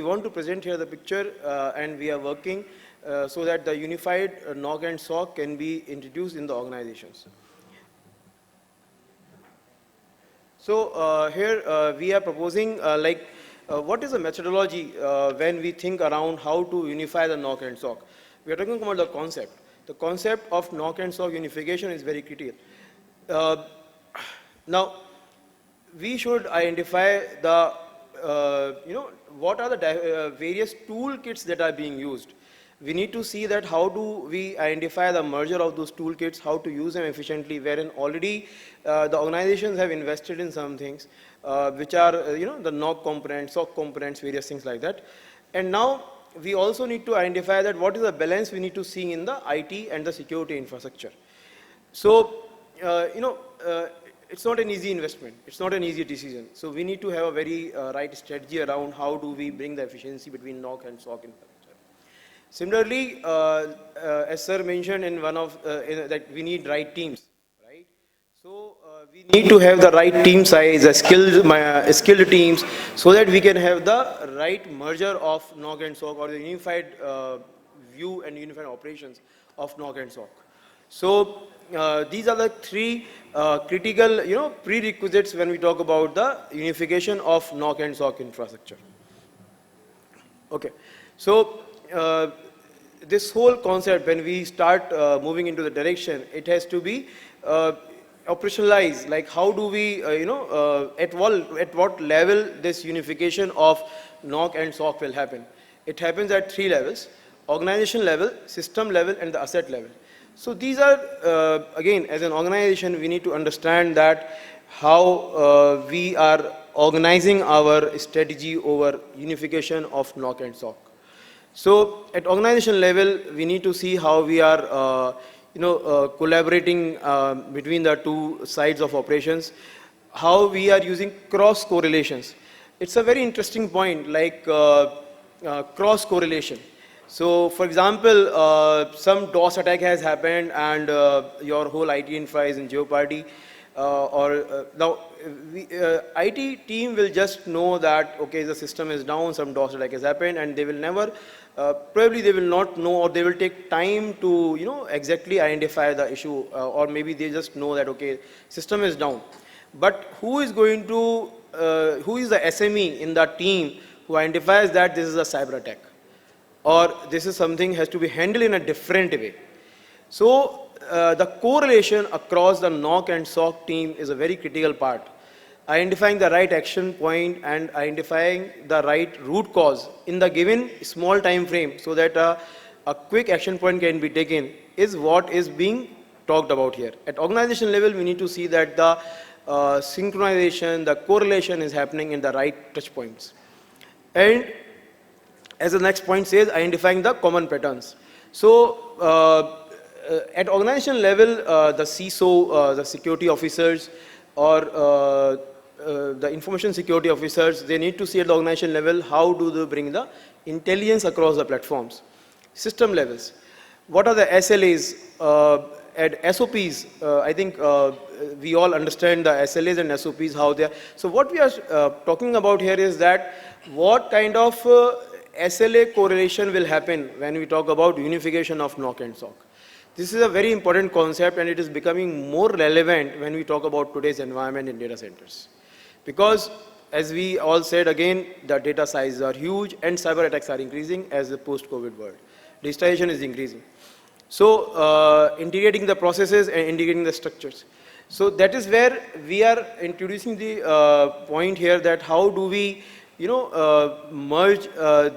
want to present here the picture and we are working so that the unified NOC and SOC can be introduced in the organizations. So here we are proposing what is the methodology when we think around how to unify the NOC and SOC. We are talking about the concept. The concept of NOC and SOC unification is very critical. Now, we should identify the, what are the various toolkits that are being used. We need to see that how do we identify the merger of those toolkits, how to use them efficiently, wherein already the organizations have invested in some things, which are, the NOC components, SOC components, various things like that. And now, we also need to identify that what is the balance we need to see in the IT and the security infrastructure. So, it's not an easy investment. It's not an easy decision. So we need to have a very right strategy around how do we bring the efficiency between NOC and SOC infrastructure. Similarly, as sir mentioned in one of, that we need right teams, right? So we need to have the right team size, skilled teams, so that we can have the right merger of NOC and SOC, or the unified view and unified operations of NOC and SOC. So these are the three critical, prerequisites when we talk about the unification of NOC and SOC infrastructure. Okay, so this whole concept, when we start moving into the direction, it has to be operationalized. Like how do we, at what level this unification of NOC and SOC will happen? It happens at three levels: organization level, system level, and the asset level. So these are, again, as an organization, we need to understand that how we are organizing our strategy over unification of NOC and SOC. So at organization level, we need to see how we are, collaborating between the two sides of operations, how we are using cross correlations. It's a very interesting point, like cross correlation. So, for example, some DOS attack has happened and your whole IT infra is in jeopardy. Now, IT team will just know that, okay, the system is down, some DOS attack has happened, and they will never, probably they will not know, or they will take time to, exactly identify the issue, or maybe they just know that, okay, system is down. But who is going to, who is the SME in the team who identifies that this is a cyber attack, or this is something has to be handled in a different way? So the correlation across the NOC and SOC team is a very critical part. Identifying the right action point and identifying the right root cause in the given small time frame, so that a quick action point can be taken, is what is being talked about here. At organization level, we need to see that the synchronization, the correlation is happening in the right touch points. And as the next point says, identifying the common patterns. So at organization level, the CISO, the security officers, or the information security officers, they need to see at the organization level how do they bring the intelligence across the platforms. System levels, what are the SLAs? At SOPs, I think we all understand the SLAs and SOPs, how they are. So what we are talking about here is that what kind of SLA correlation will happen when we talk about unification of NOC and SOC. This is a very important concept, and it is becoming more relevant when we talk about today's environment in data centers. Because as we all said again, the data sizes are huge and cyber attacks are increasing as the post-COVID world. Digitization is increasing. So integrating the processes and integrating the structures. So that is where we are introducing the point here that how do we, merge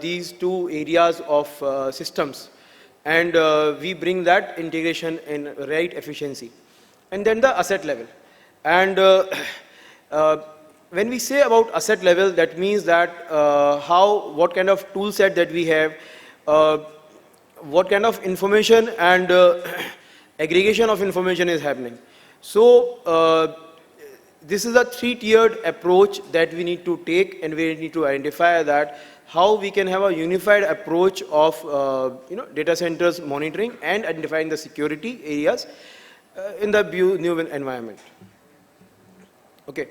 these two areas of systems, and we bring that integration in right efficiency. And then the asset level. And when we say about asset level, that means that what kind of tool set that we have, what kind of information and aggregation of information is happening. So this is a three-tiered approach that we need to take, and we need to identify that how we can have a unified approach of data centers monitoring and identifying the security areas in the new environment. Okay.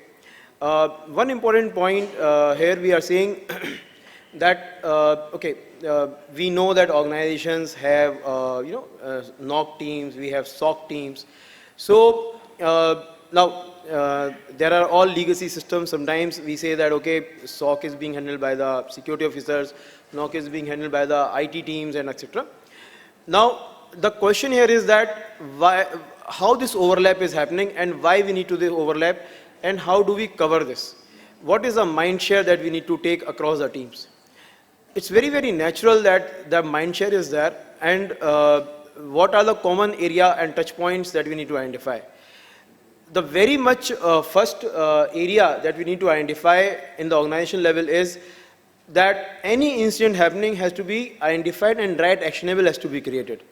One important point here we are saying that we know that organizations have NOC teams, we have SOC teams. So now there are all legacy systems. Sometimes we say that SOC is being handled by the security officers, NOC is being handled by the IT teams, and etc. Now the question here is that how this overlap is happening and why we need to this overlap, and how do we cover this? What is the mind share that we need to take across the teams? It's very, very natural that the mind share is there, and what are the common area and touch points that we need to identify? The very much first area that we need to identify in the organization level is that any incident happening has to be identified and right actionable has to be created.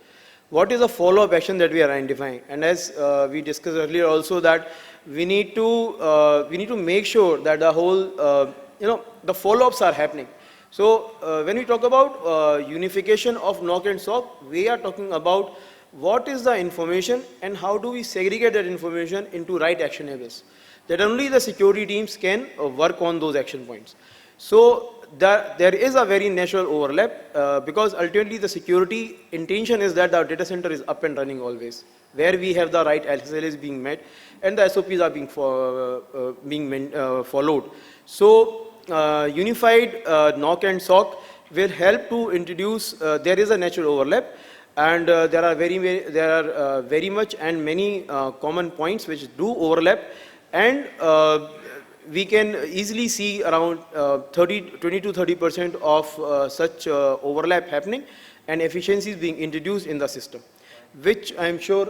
What is the follow-up action that we are identifying? And as we discussed earlier also, that we need to make sure that the whole the follow-ups are happening. So when we talk about unification of NOC and SOC, we are talking about what is the information and how do we segregate that information into right actionables. That only the security teams can work on those action points. So there is a very natural overlap because ultimately the security intention is that our data center is up and running always, where we have the right SLAs being met and the SOPs are being followed. So unified NOC and SOC will help to introduce, there is a natural overlap, and there are very much and many common points which do overlap, and we can easily see around 20 to 30% of such overlap happening and efficiencies being introduced in the system, which I am sure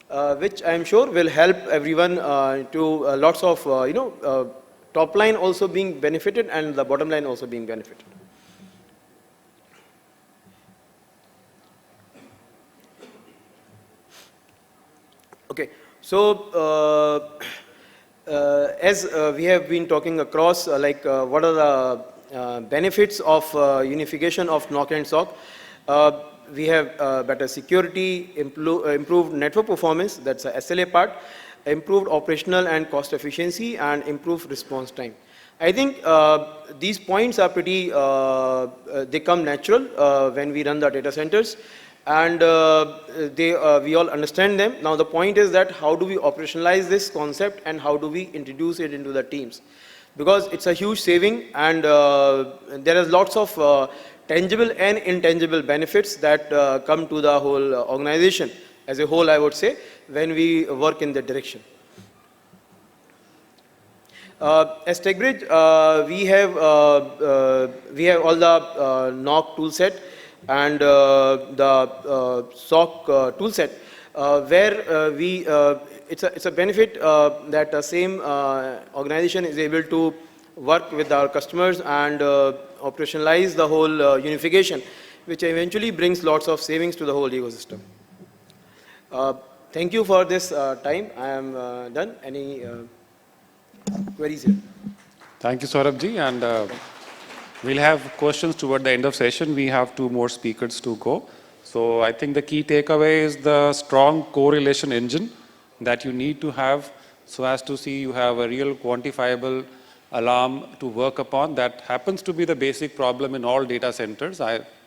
will help everyone to lots of top line also being benefited and the bottom line also being benefited. Okay, so as we have been talking across, what are the benefits of unification of NOC and SOC? We have better security, improved network performance, that's the SLA part, improved operational and cost efficiency, and improved response time. I think these points are pretty, they come natural when we run the data centers, and we all understand them. Now the point is that how do we operationalize this concept and how do we introduce it into the teams? Because it's a huge saving, and there is lots of tangible and intangible benefits that come to the whole organization as a whole, I would say, when we work in that direction. As TechBridge, we have all the NOC tool set and the SOC tool set, where it's a benefit that the same organization is able to work with our customers and operationalize the whole unification, which eventually brings lots of savings to the whole ecosystem. Thank you for this time. I am done. Any queries here? Thank you, Saurabh-ji, and we'll have questions toward the end of session. We have 2 more speakers to go. So I think the key takeaway is the strong correlation engine that you need to have so as to see you have a real quantifiable alarm to work upon. That happens to be the basic problem in all data centers.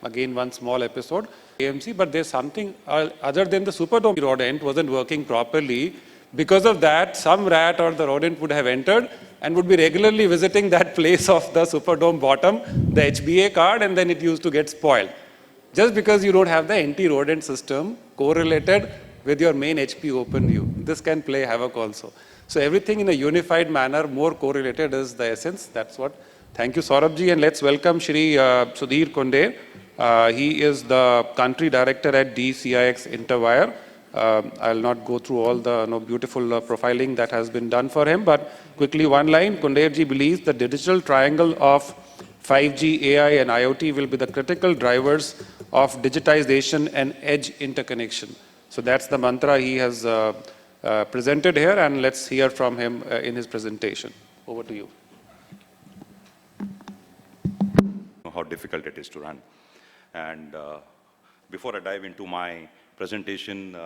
Again, one small episode, AMC, but there's something other than the Superdome rodent wasn't working properly. Because of that, some rat or the rodent would have entered and would be regularly visiting that place of the Superdome bottom, the HBA card, and then it used to get spoiled. Just because you don't have the anti-rodent system correlated with your main HP OpenView. This can play havoc also. So everything in a unified manner, more correlated is the essence. That's what. Thank you, Saurabh ji, and let's welcome Shri Sudhir Konde. He is the country director at DCIX Interwire. I'll not go through all the beautiful profiling that has been done for him, but quickly one line, Konde ji believes the digital triangle of 5G, AI and IoT will be the critical drivers of digitization and edge interconnection. So that's the mantra he has presented here, and let's hear from him in his presentation. Over to you. How difficult it is to run. And before I dive into my presentation,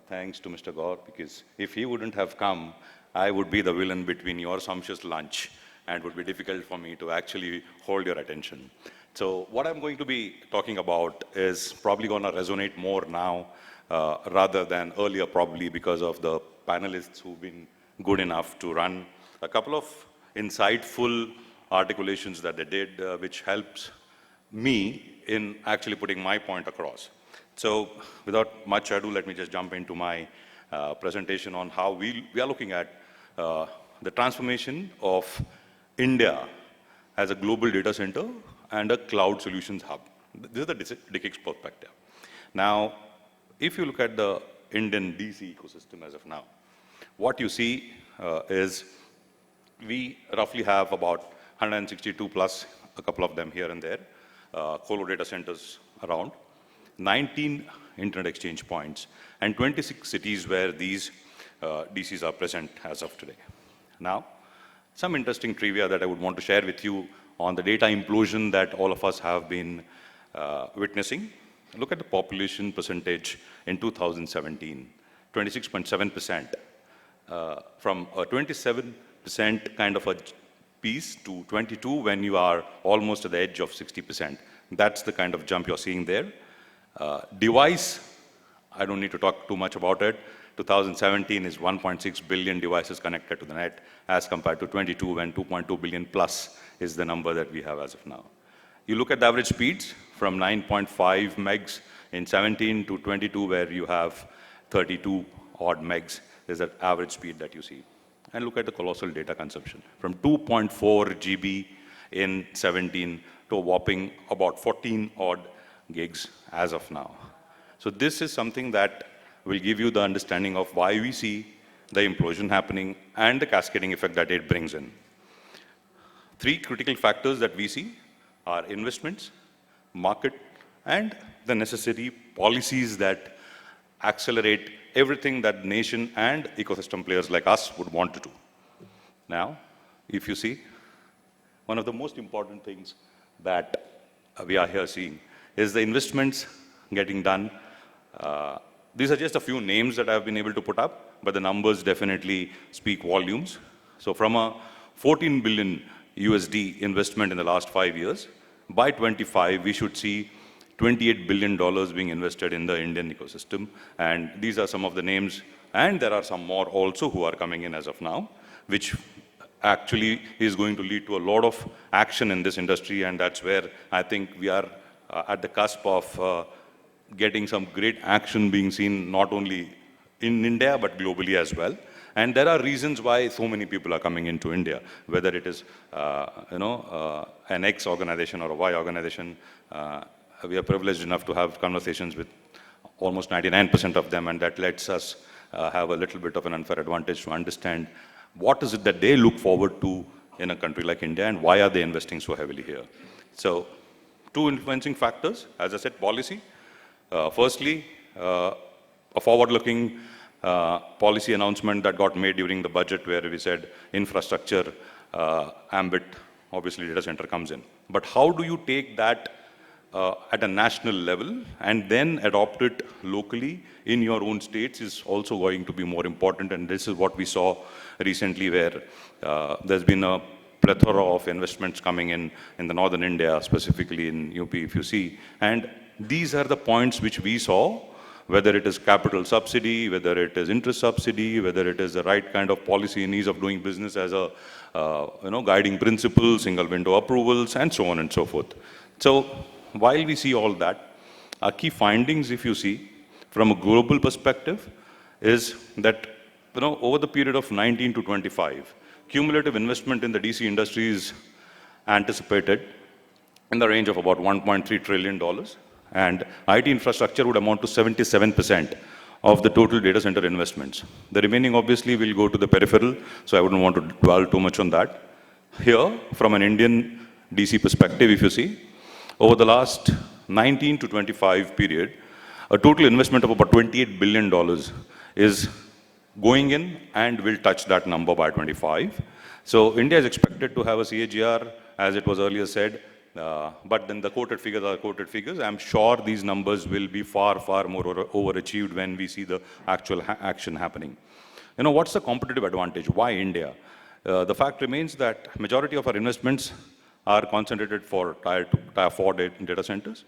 thanks to Mr. Gaur, because if he wouldn't have come, I would be the villain between your sumptuous lunch, and it would be difficult for me to actually hold your attention. So what I'm going to be talking about is probably going to resonate more now rather than earlier, probably because of the panelists who've been good enough to run a couple of insightful articulations that they did, which helps me in actually putting my point across. So without much ado, let me just jump into my presentation on how we are looking at the transformation of India as a global data center and a cloud solutions hub. This is the DCIX perspective. Now, if you look at the Indian DC ecosystem as of now, what you see is we roughly have about 162 plus, a couple of them here and there, colo data centers around, 19 internet exchange points, and 26 cities where these DCs are present as of today. Now, some interesting trivia that I would want to share with you on the data implosion that all of us have been witnessing. Look at the population percentage in 2017, 26.7%, from a 27% kind of a piece to 22 when you are almost at the edge of 60%. That's the kind of jump you're seeing there. Device, I don't need to talk too much about it. 2017 is 1.6 billion devices connected to the net as compared to 22 when 2.2 billion plus is the number that we have as of now. You look at the average speeds from 9.5 megs in 17 to 22 where you have 32 odd megs is the average speed that you see. And look at the colossal data consumption from 2.4 GB in 17 to a whopping about 14 odd gigs as of now. So this is something that will give you the understanding of why we see the implosion happening and the cascading effect that it brings in. Three critical factors that we see are investments, market, and the necessary policies that accelerate everything that nation and ecosystem players like us would want to do. Now, if you see, one of the most important things that we are here seeing is the investments getting done. These are just a few names that I've been able to put up, but the numbers definitely speak volumes. So from a 14 billion USD investment in the last 5 years, by 25, we should see $28 billion being invested in the Indian ecosystem. And these are some of the names, and there are some more also who are coming in as of now, which actually is going to lead to a lot of action in this industry. And that's where I think we are at the cusp of getting some great action being seen, not only in India, but globally as well. And there are reasons why so many people are coming into India, whether it is, an X organization or a Y organization. We are privileged enough to have conversations with almost 99% of them, and that lets us have a little bit of an unfair advantage to understand what is it that they look forward to in a country like India, and why are they investing so heavily here. So, two influencing factors, as I said, policy. Firstly, a forward-looking policy announcement that got made during the budget where we said infrastructure ambit, obviously data center comes in. But how do you take that at a national level and then adopt it locally in your own states is also going to be more important. And this is what we saw recently where there's been a plethora of investments coming in the northern India, specifically in UP, if you see. And these are the points which we saw whether it is capital subsidy, whether it is interest subsidy, whether it is the right kind of policy and ease of doing business as a guiding principle, single window approvals, and so on and so forth. So while we see all that, our key findings, if you see, from a global perspective, is that over the period of 19 to 25, cumulative investment in the DC industry is anticipated in the range of about $1.3 trillion, and IT infrastructure would amount to 77% of the total data center investments. The remaining obviously will go to the peripheral, so I wouldn't want to dwell too much on that. Here, from an Indian DC perspective, if you see, over the last 19 to 25 period, a total investment of about $28 billion is going in and will touch that number by 25. So India is expected to have a CAGR, as it was earlier said, but then the quoted figures are quoted figures. I'm sure these numbers will be far, far more overachieved when we see the actual action happening. What's the competitive advantage? Why India? The fact remains that majority of our investments are concentrated for tier 4 data centers.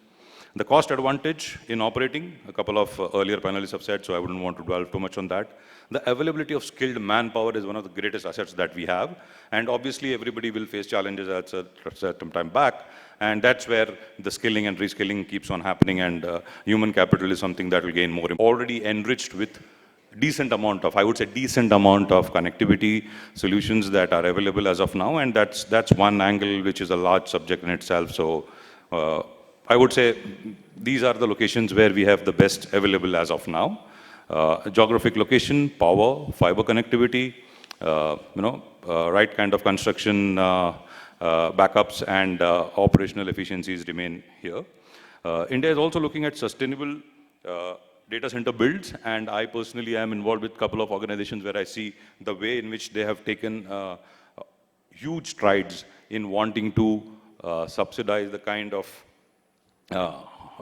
The cost advantage in operating, a couple of earlier panelists have said, so I wouldn't want to dwell too much on that. The availability of skilled manpower is one of the greatest assets that we have. And obviously, everybody will face challenges at a certain time back. And that's where the skilling and reskilling keeps on happening. And human capital is something that will gain more. Already enriched with decent amount of connectivity solutions that are available as of now. And that's one angle which is a large subject in itself. So I would say these are the locations where we have the best available as of now. Geographic location, power, fiber connectivity, right kind of construction backups and operational efficiencies remain here. India is also looking at sustainable data center builds, and I personally am involved with a couple of organizations where I see the way in which they have taken huge strides in wanting to subsidize the kind of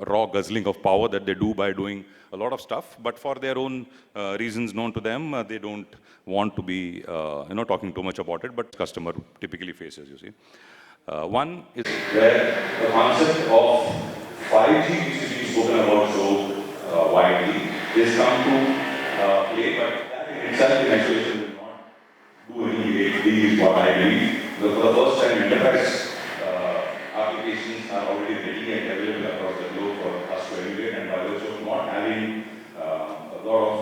raw guzzling of power that they do by doing a lot of stuff, but for their own reasons known to them, they don't want to be talking too much about it, but customer typically faces, you see. One is where the concept of 5G used to be spoken about so widely is come to play, but that in itself in isolation will not do any great deal, is what I believe. For the first time, enterprise applications are already ready and available across the globe for us to emulate, and by virtue of not having a lot of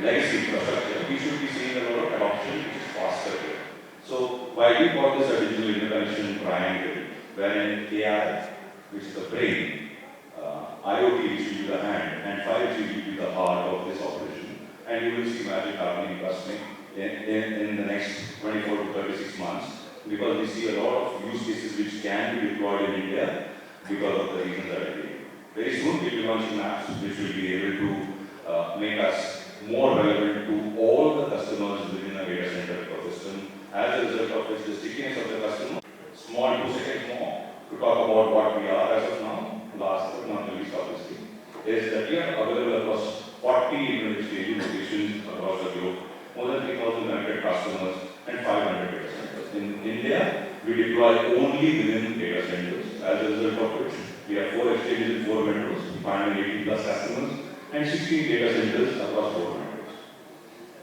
legacy infrastructure, we should be seeing a lot of adoption which is faster here. So while we call this a digital interconnection triangle, wherein AI, which is the brain, IoT, which will be the hand, and 5G will be the heart of this operation, and you will see magic happening, trust me, in the next 24 to 36 months. Because we see a lot of use cases which can be deployed in India because of the reasons that I gave. Very soon we'll be launching apps which will be able to make us more relevant to all the customers within a data center ecosystem. As a result of which, the stickiness of the customer, small 2 seconds more to talk about what we are as of now, last but not the least obviously, is that we are available across 40 internet exchange locations across the globe, more than 3,000 connected customers and 500 data centers. In India, we deploy only within data centers. As a result of which, we have 4 exchanges and 4 vendors, 580 plus customers, and 16 data centers across 4 vendors.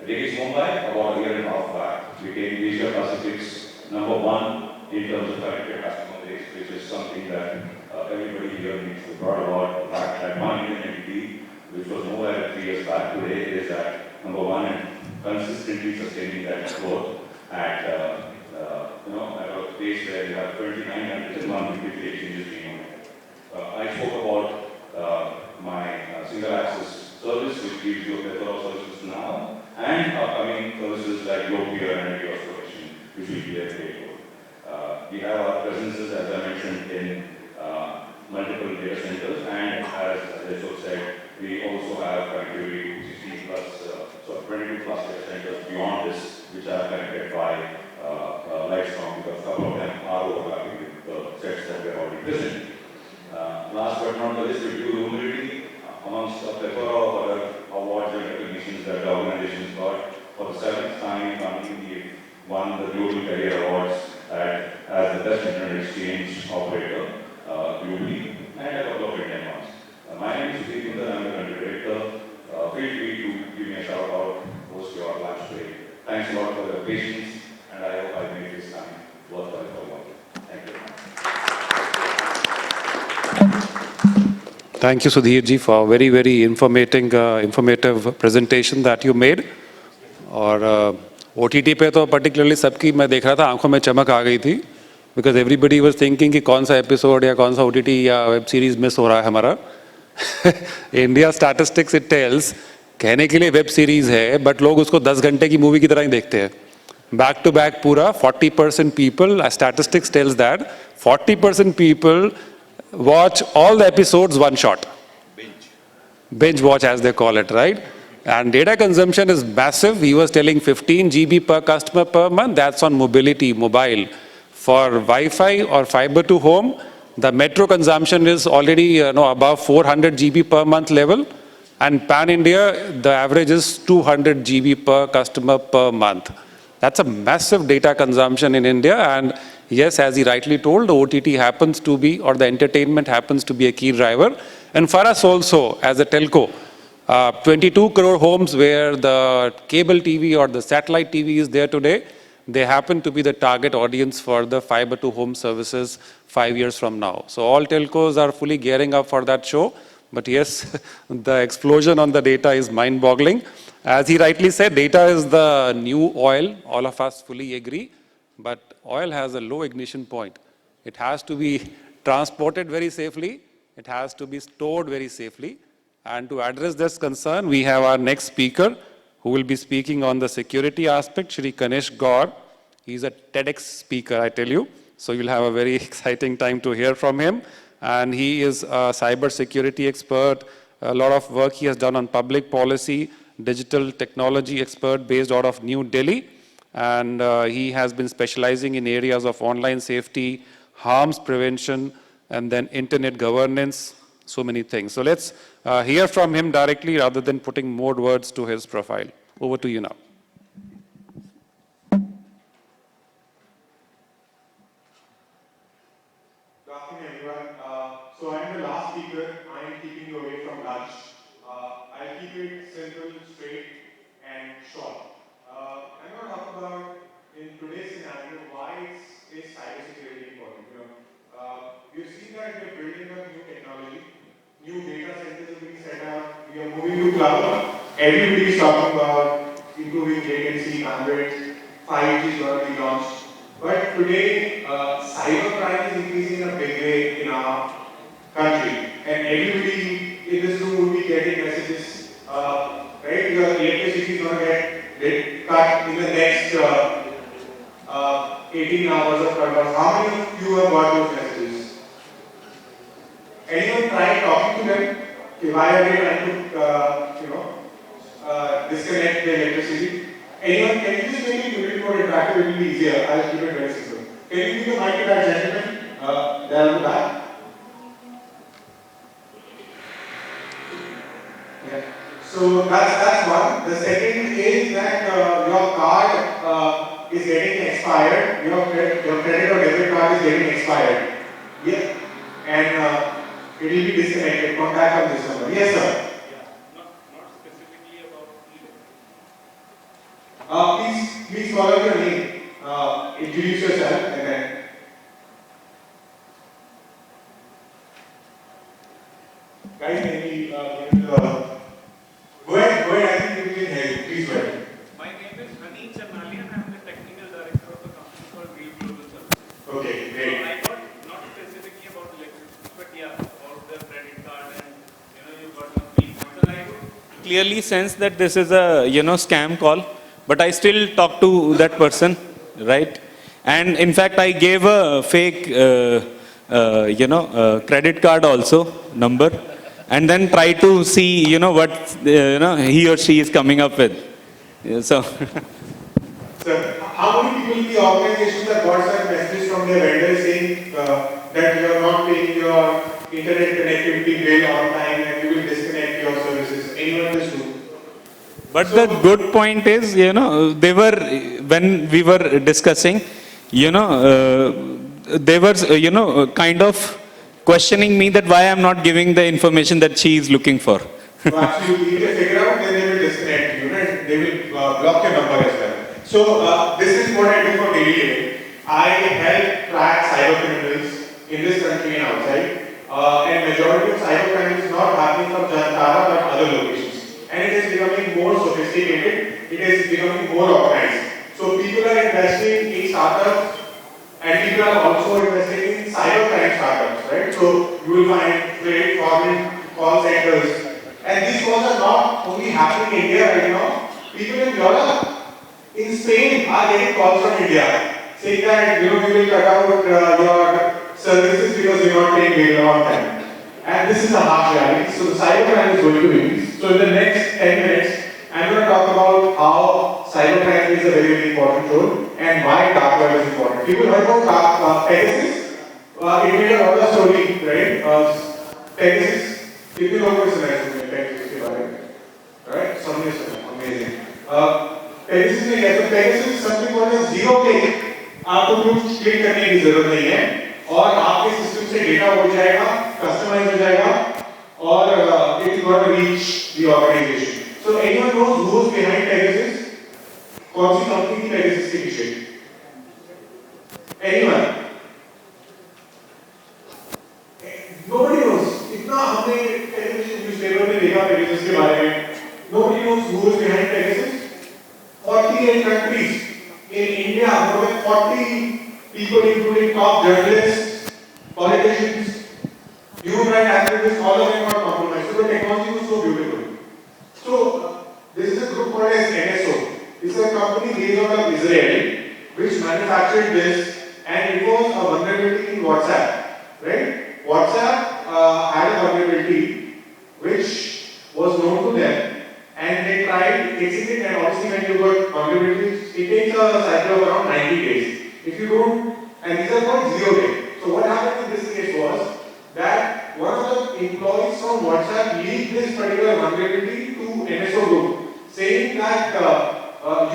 Digis Mumbai, about a year and a half back, became Asia Pacific's #1 in terms of connected customer base, which is something that everybody here needs to be proud about. The fact that one Indian entity, which was nowhere 3 years back, today is at #1 and consistently sustaining that growth at at a pace where you have 29 countries and 150 exchanges being on. I spoke about my single access service, which gives you a plethora of services now, and upcoming services like Globia and Network Solution, which will be there very good. We have our presences, as I mentioned, in multiple data centers, and as Ashok said, we also have connectivity to 16 plus, 22 plus data centers beyond this, which are connected by Lightstrong, because a couple of them are overlapping with the sets that we are already present. Last but not the least, we do humility amongst a plethora of other awards and recognitions that the organization got. For the 7th time, company won the Global Career Awards as the best internet exchange operator globally, and a couple of Indian ones. My name is Sudhir Kundar, I'm the country director. Feel free to give me a shout out, post your lunch break. Thanks a lot for your patience, and I hope I made this time worthwhile for you. Thank you. Thank you, Sudhir ji, for a very, very informative presentation that you made. और OTT पे तो particularly सबकी मैं देख रहा था आंखों में चमक आ गई थी, because everybody was thinking कि कौन सा episode या कौन सा OTT या web series miss हो रहा है हमारा. India statistics it tells, कहने के लिए web series है, but लोग उसको 10 घंटे की movie की तरह ही देखते हैं. Back to back पूरा 40% people, statistics tells that 40% people watch all the episodes one shot. Binge watch as they call it, right? And data consumption is massive. He was telling 15 GB per customer per month. That's on mobility, mobile. For Wi-Fi or fiber to home, the metro consumption is already above 400 GB per month level. And pan-India, the average is 200 GB per customer per month. That's a massive data consumption in India. And yes, as he rightly told, the OTT happens to be, or the entertainment happens to be a key driver. And for us also, as a telco, 22 crore homes where the cable TV or the satellite TV is there today, they happen to be the target audience for the fiber to home services 5 years from now. So all telcos are fully gearing up for that show. But yes, the explosion on the data is mind-boggling. As he rightly said, data is the new oil. All of us fully agree. But oil has a low ignition point. It has to be transported very safely. It has to be stored very safely. And to address this concern, we have our next speaker who will be speaking on the security aspect, Shri Ganesh Gaur. He's a TEDx speaker, I tell you. So you'll have a very exciting time to hear from him. And he is a cyber security expert. A lot of work he has done on public policy, digital technology expert based out of New Delhi. And he has been specializing in areas of online safety, harms prevention, and then internet governance, so many things. So let's hear from him directly rather than putting more words to his profile. Over to you now. Good afternoon, everyone. So I'm the last speaker. I am keeping you away from lunch. I'll keep it simple, straight, and short. I'm going to talk about, in today's scenario, why is cybersecurity important. We've seen that we're building up new technology, new data centers are being set up, we are moving to cloud. Everybody is talking about improving latency, bandwidth, 5G is going to be launched. But today, cybercrime is increasing in a big way in our country. And everybody in this room will be getting messages, right? Your electricity is going to get cut in the next 18 hours or 12 hours. How many of you have got those messages? Anyone tried talking to them? Okay, why are they trying to, disconnect the electricity? Anyone, can you just make it a little more interactive? It will be easier. I'll keep it very simple. Can you give the mic to that gentleman? There on the back. Yeah. So that's one. The second is that your card is getting expired. Your credit or debit card is getting expired. Yeah. And it will be disconnected. Contact on this number. Yes, sir. Please follow your name. Introduce yourself and then. Guys, maybe go ahead. I think we can hear you. Please go ahead. My name is Hani Chanalian. I'm the technical director of a company called Wheel Global Services. Okay, great. So I got not specifically about electricity, but yeah, about the credit card and you got some free points. And I could clearly sense that this is a scam call. But I still talk to that person, right? And in fact, I gave a fake, credit card also number, and then try to see, what he or she is coming up with. Yeah, so. Sir, how many people in the organization have got some messages from their vendors saying that you are not paying your internet connectivity bill on time and you will disconnect your services? Anyone in this room? But the good point is, they were, when we were discussing, they were, kind of questioning me that why I'm not giving the information that she is looking for. So absolutely, if they figure out, then they will disconnect you, right? They will block your number as well. So this is what I do for daily living. I help track cyber criminals in this country and outside. And majority of cyber crime is not happening from Jakarta but other locations. And it is becoming more sophisticated. It is becoming more organized. So people are investing in startups, and people are also investing in cyber crime startups, right? So you will find great foreign call centers. And these calls are not only happening in India right now. People in Europe, in Spain, are getting calls from India saying that, we will cut out your services because you are not paying bail on time. And this is a harsh reality. So the cyber crime is going to increase. So in the next 10 minutes, I'm going to talk about how cyber crime plays a very, very important role and why dark web is important. People heard about Pegasus? It made a lot of story, right? Pegasus, कितने लोगों को सुना है Pegasus के बारे में? Right? सबने सुना, amazing. Pegasus में क्या? तो Pegasus is something called a zero click. आपको कुछ क्लिक करने की जरूरत नहीं है और आपके सिस्टम से डेटा उड़ जाएगा, कस्टमाइज हो जाएगा और it is going to reach the organization. So anyone knows who is behind Pegasus? कौन सी कंपनी थी Pegasus के पीछे? Anyone? Nobody knows. इतना हमने टेलीविजन न्यूज़पेपर में देखा Pegasus के बारे में. Nobody knows who is behind Pegasus. 48 countries. In India, more than 40 people, including top journalists, politicians, human rights activists, all of them got compromised. So the technology was so beautiful. So this is a group called as NSO. It's a company based out of Israel, which manufactured this, and it was a vulnerability in WhatsApp. Right? WhatsApp had a vulnerability which was known to them. And they tried fixing it, and obviously when you got vulnerabilities, it takes a cycle of around 90 days. If you don't, and these are called zero day. So what happened in this case was that one of the employees from WhatsApp leaked this particular vulnerability to NSO group, saying that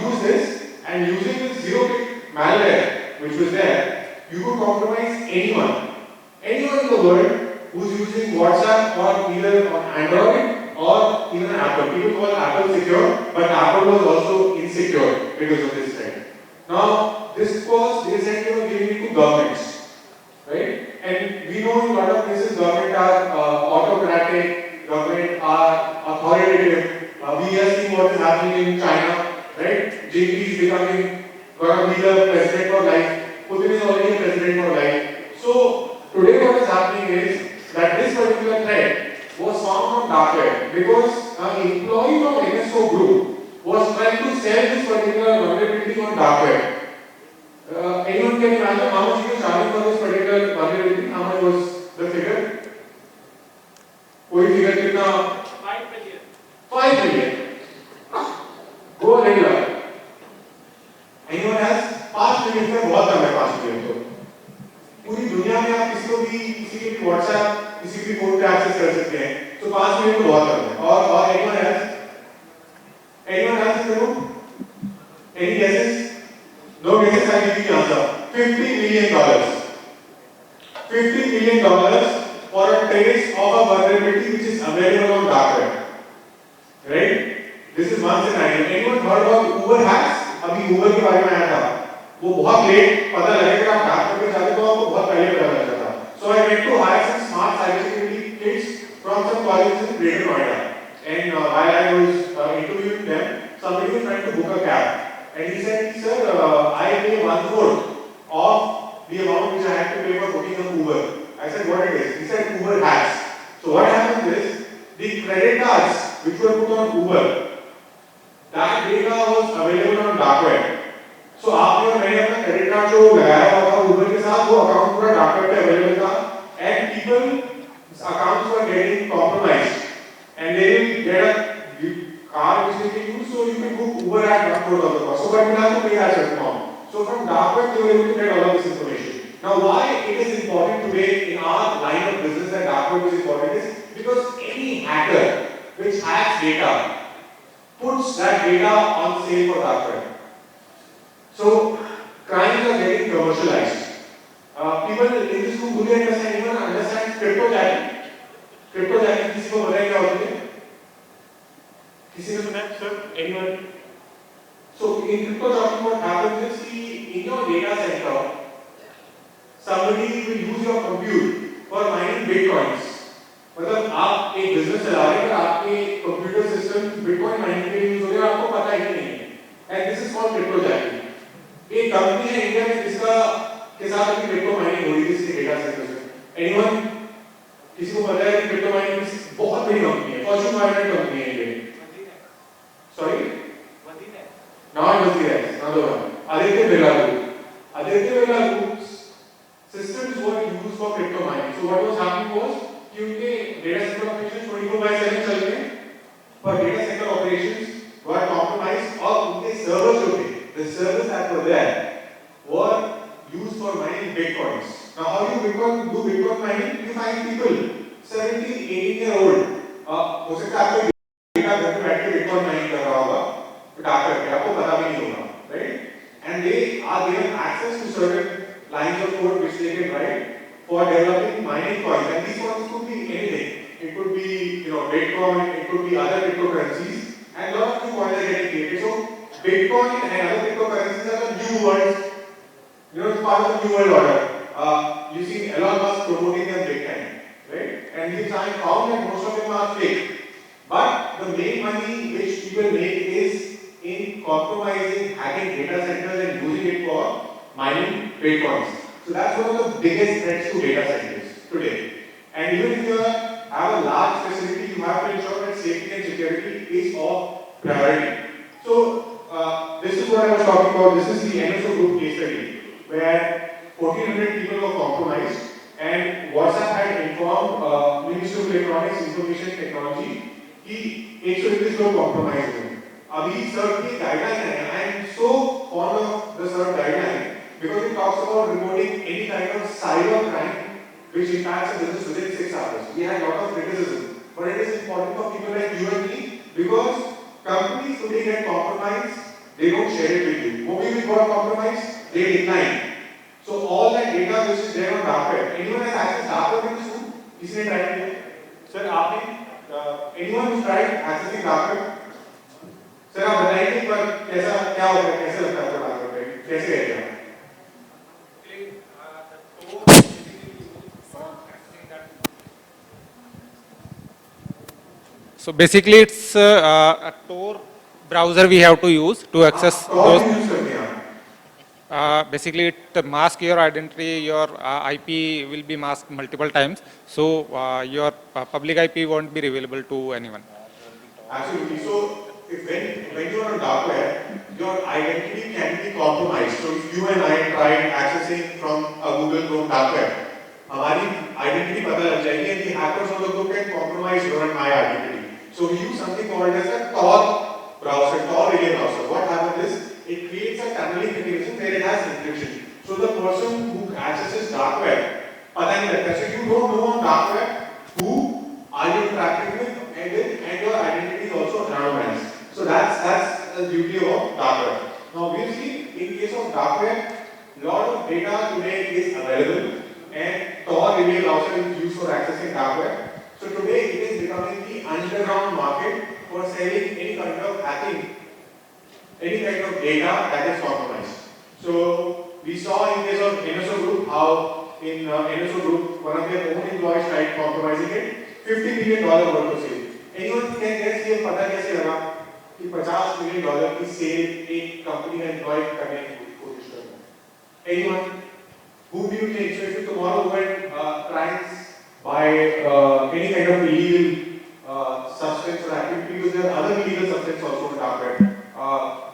use this, and using this zero click malware, which was there, you could compromise anyone in the world who's using WhatsApp or either on Android or even Apple. People call Apple secure, but Apple was also insecure because of this trend. Now, this was, they said they were giving it to governments, right? And we know in a lot of places government are autocratic, government are authoritative. We are seeing what is happening in China, right? JP is becoming going to be the president for life. Putin is already the president for life. So, today what is happening is that this particular threat was found on dark web because an employee from NSO group was trying to sell this particular vulnerability on dark web. Anyone can imagine how much he was charging for this particular vulnerability? How much was the figure? कोई figure कितना? 5 million. 5 million. Go regular. Anyone else? 5 million से बहुत कम है 5 million तो. पूरी दुनिया में आप किसी को भी किसी के भी WhatsApp किसी भी फोन पे एक्सेस कर सकते हैं तो 5 मिनट तो बहुत कम है और anyone else in the room? Any guesses? No guesses. I give you the answer. $50 million. $50 million for a trace of a vulnerability which is available on dark web. Right? This is one scenario. Anyone heard about Uber hacks? अभी Uber के बारे में आया था. वो बहुत late पता लगेगा आप डार्क वेब पे जाते तो आपको बहुत पहले पता लग जाता. So I went to hire some smart cybersecurity kids from some colleges in Greater Noida. And while I was interviewing them, somebody was trying to book a cab. And he said, sir, I pay 1/4 of the amount which I had to pay for booking an Uber. I said, what it is? He said, Uber hacks. So what happens is, the credit cards which were put on Uber, that data was available on dark web. So आपने और मैंने अपना credit card जो लगाया हुआ था Uber के साथ वो अकाउंट पूरा डार्क वेब पे अवेलेबल था and people's accounts were getting compromised and they will get a car which they can use so you can book Uber at $1/4 of the cost. So but you have to pay that certain amount. So from dark web they were able to get all of this information. Now why it is important today in our line of business that dark web is important is because any hacker which hacks data puts that data on sale for dark web. So crimes are getting commercialized. People in this room, do they understand? Anyone understand anyone? So in crypto jockey, what happens is in your data center, somebody will use your compute for mining bitcoins. मतलब आप एक business चला रहे हैं आपके computer system bitcoin mining के लिए use हो रहे हैं आपको पता ही नहीं है and this is called crypto jacking एक कंपनी है इंडिया में जिसका के साथ अभी क्रिप्टो माइनिंग हो रही है इसके डेटा सेंटर्स में एनीवन किसी को पता है कि क्रिप्टो माइनिंग बहुत बड़ी कंपनी है फॉर्च्यून 500 कंपनी है ये सॉरी नॉट वजीरेस another one Aditya Birla Group's systems were used for crypto mining. So what was happening was कि उनके data center operations 24/7 चल रहे हैं पर data center operations were compromised और उनके servers जो थे the servers that were there were used for mining bitcoins. Now how do Bitcoin mining? You find people 17, 18-year-old हो सकता है आपको डेटा घर पे बैठ के Bitcoin mining कर रहा होगा डाक करके आपको पता भी नहीं होगा right? And they are given access to certain lines of code which they can write for developing mining coins. And these coins could be anything. It could be, Bitcoin, it could be other cryptocurrencies, and a lot of new coins are getting created. So Bitcoin and other cryptocurrencies are the new words. It's part of the new world order. You see Elon Musk promoting them big time, right? And he's found that most of them are fake. But the main money which people make is in compromising, hacking data centers and using it for mining bitcoins. So that's one of the biggest threats to data centers today. And even if you have a large facility, you have to ensure that safety and security is of priority. So this is what I was talking about. This is the NSO Group case study, where 1,400 people were compromised, and WhatsApp had informed Ministry of Electronics Information Technology कि 121 लोग compromised हुए. अभी CERT की guideline है. I am so fond of the CERT guideline because it talks about reporting any kind of cyber crime which impacts a business within 6 hours. We had a lot of criticism, but it is important for people like you and me because companies today get compromised, they don't share it with you. Mobi got compromised, they decline. So all that data which is there on dark web, anyone has access to dark web in this room? किसने try किया? Sir, आपने anyone who's tried accessing dark web? Sir, आप बताइए कि पर कैसा क्या होगा, कैसे लगता है dark web पे, कैसे है क्या? So basically, it's a Tor browser we have to use to access those. Basically, it masks your identity, your IP will be masked multiple times, so your public IP won't be available to anyone. Absolutely. So, when you are on dark web, your identity can be compromised. So, if you and I tried accessing from a Google Chrome dark web, हमारी identity पता लग जाएगी, and the hackers on the group can compromise your and my identity. So, we use something called as a Tor browser, Tor relay browser. What happens is, it creates a tunneling mechanism where it has encryption. So, the person who accesses dark web, पता नहीं लगता. So, you don't know on dark web who are you interacting with, and your identity is also anonymized. So that's the beauty of dark web. Now obviously, in case of dark web, lot of data today is available, and Tor relay browser is used for accessing dark web. So today it is becoming the underground market for selling any kind of hacking, any kind of data that is compromised. So we saw in case of NSO Group how in NSO Group one of their own employees tried compromising it. $50 million worth of sale. Anyone can guess ये पता कैसे लगा कि $50 million की cell एक company का employ करने की कोशिश कर रहा है? Anyone? Who do you think? So if you tomorrow go and try and buy any kind of illegal substance or activity, because there are other illegal substances also on dark web.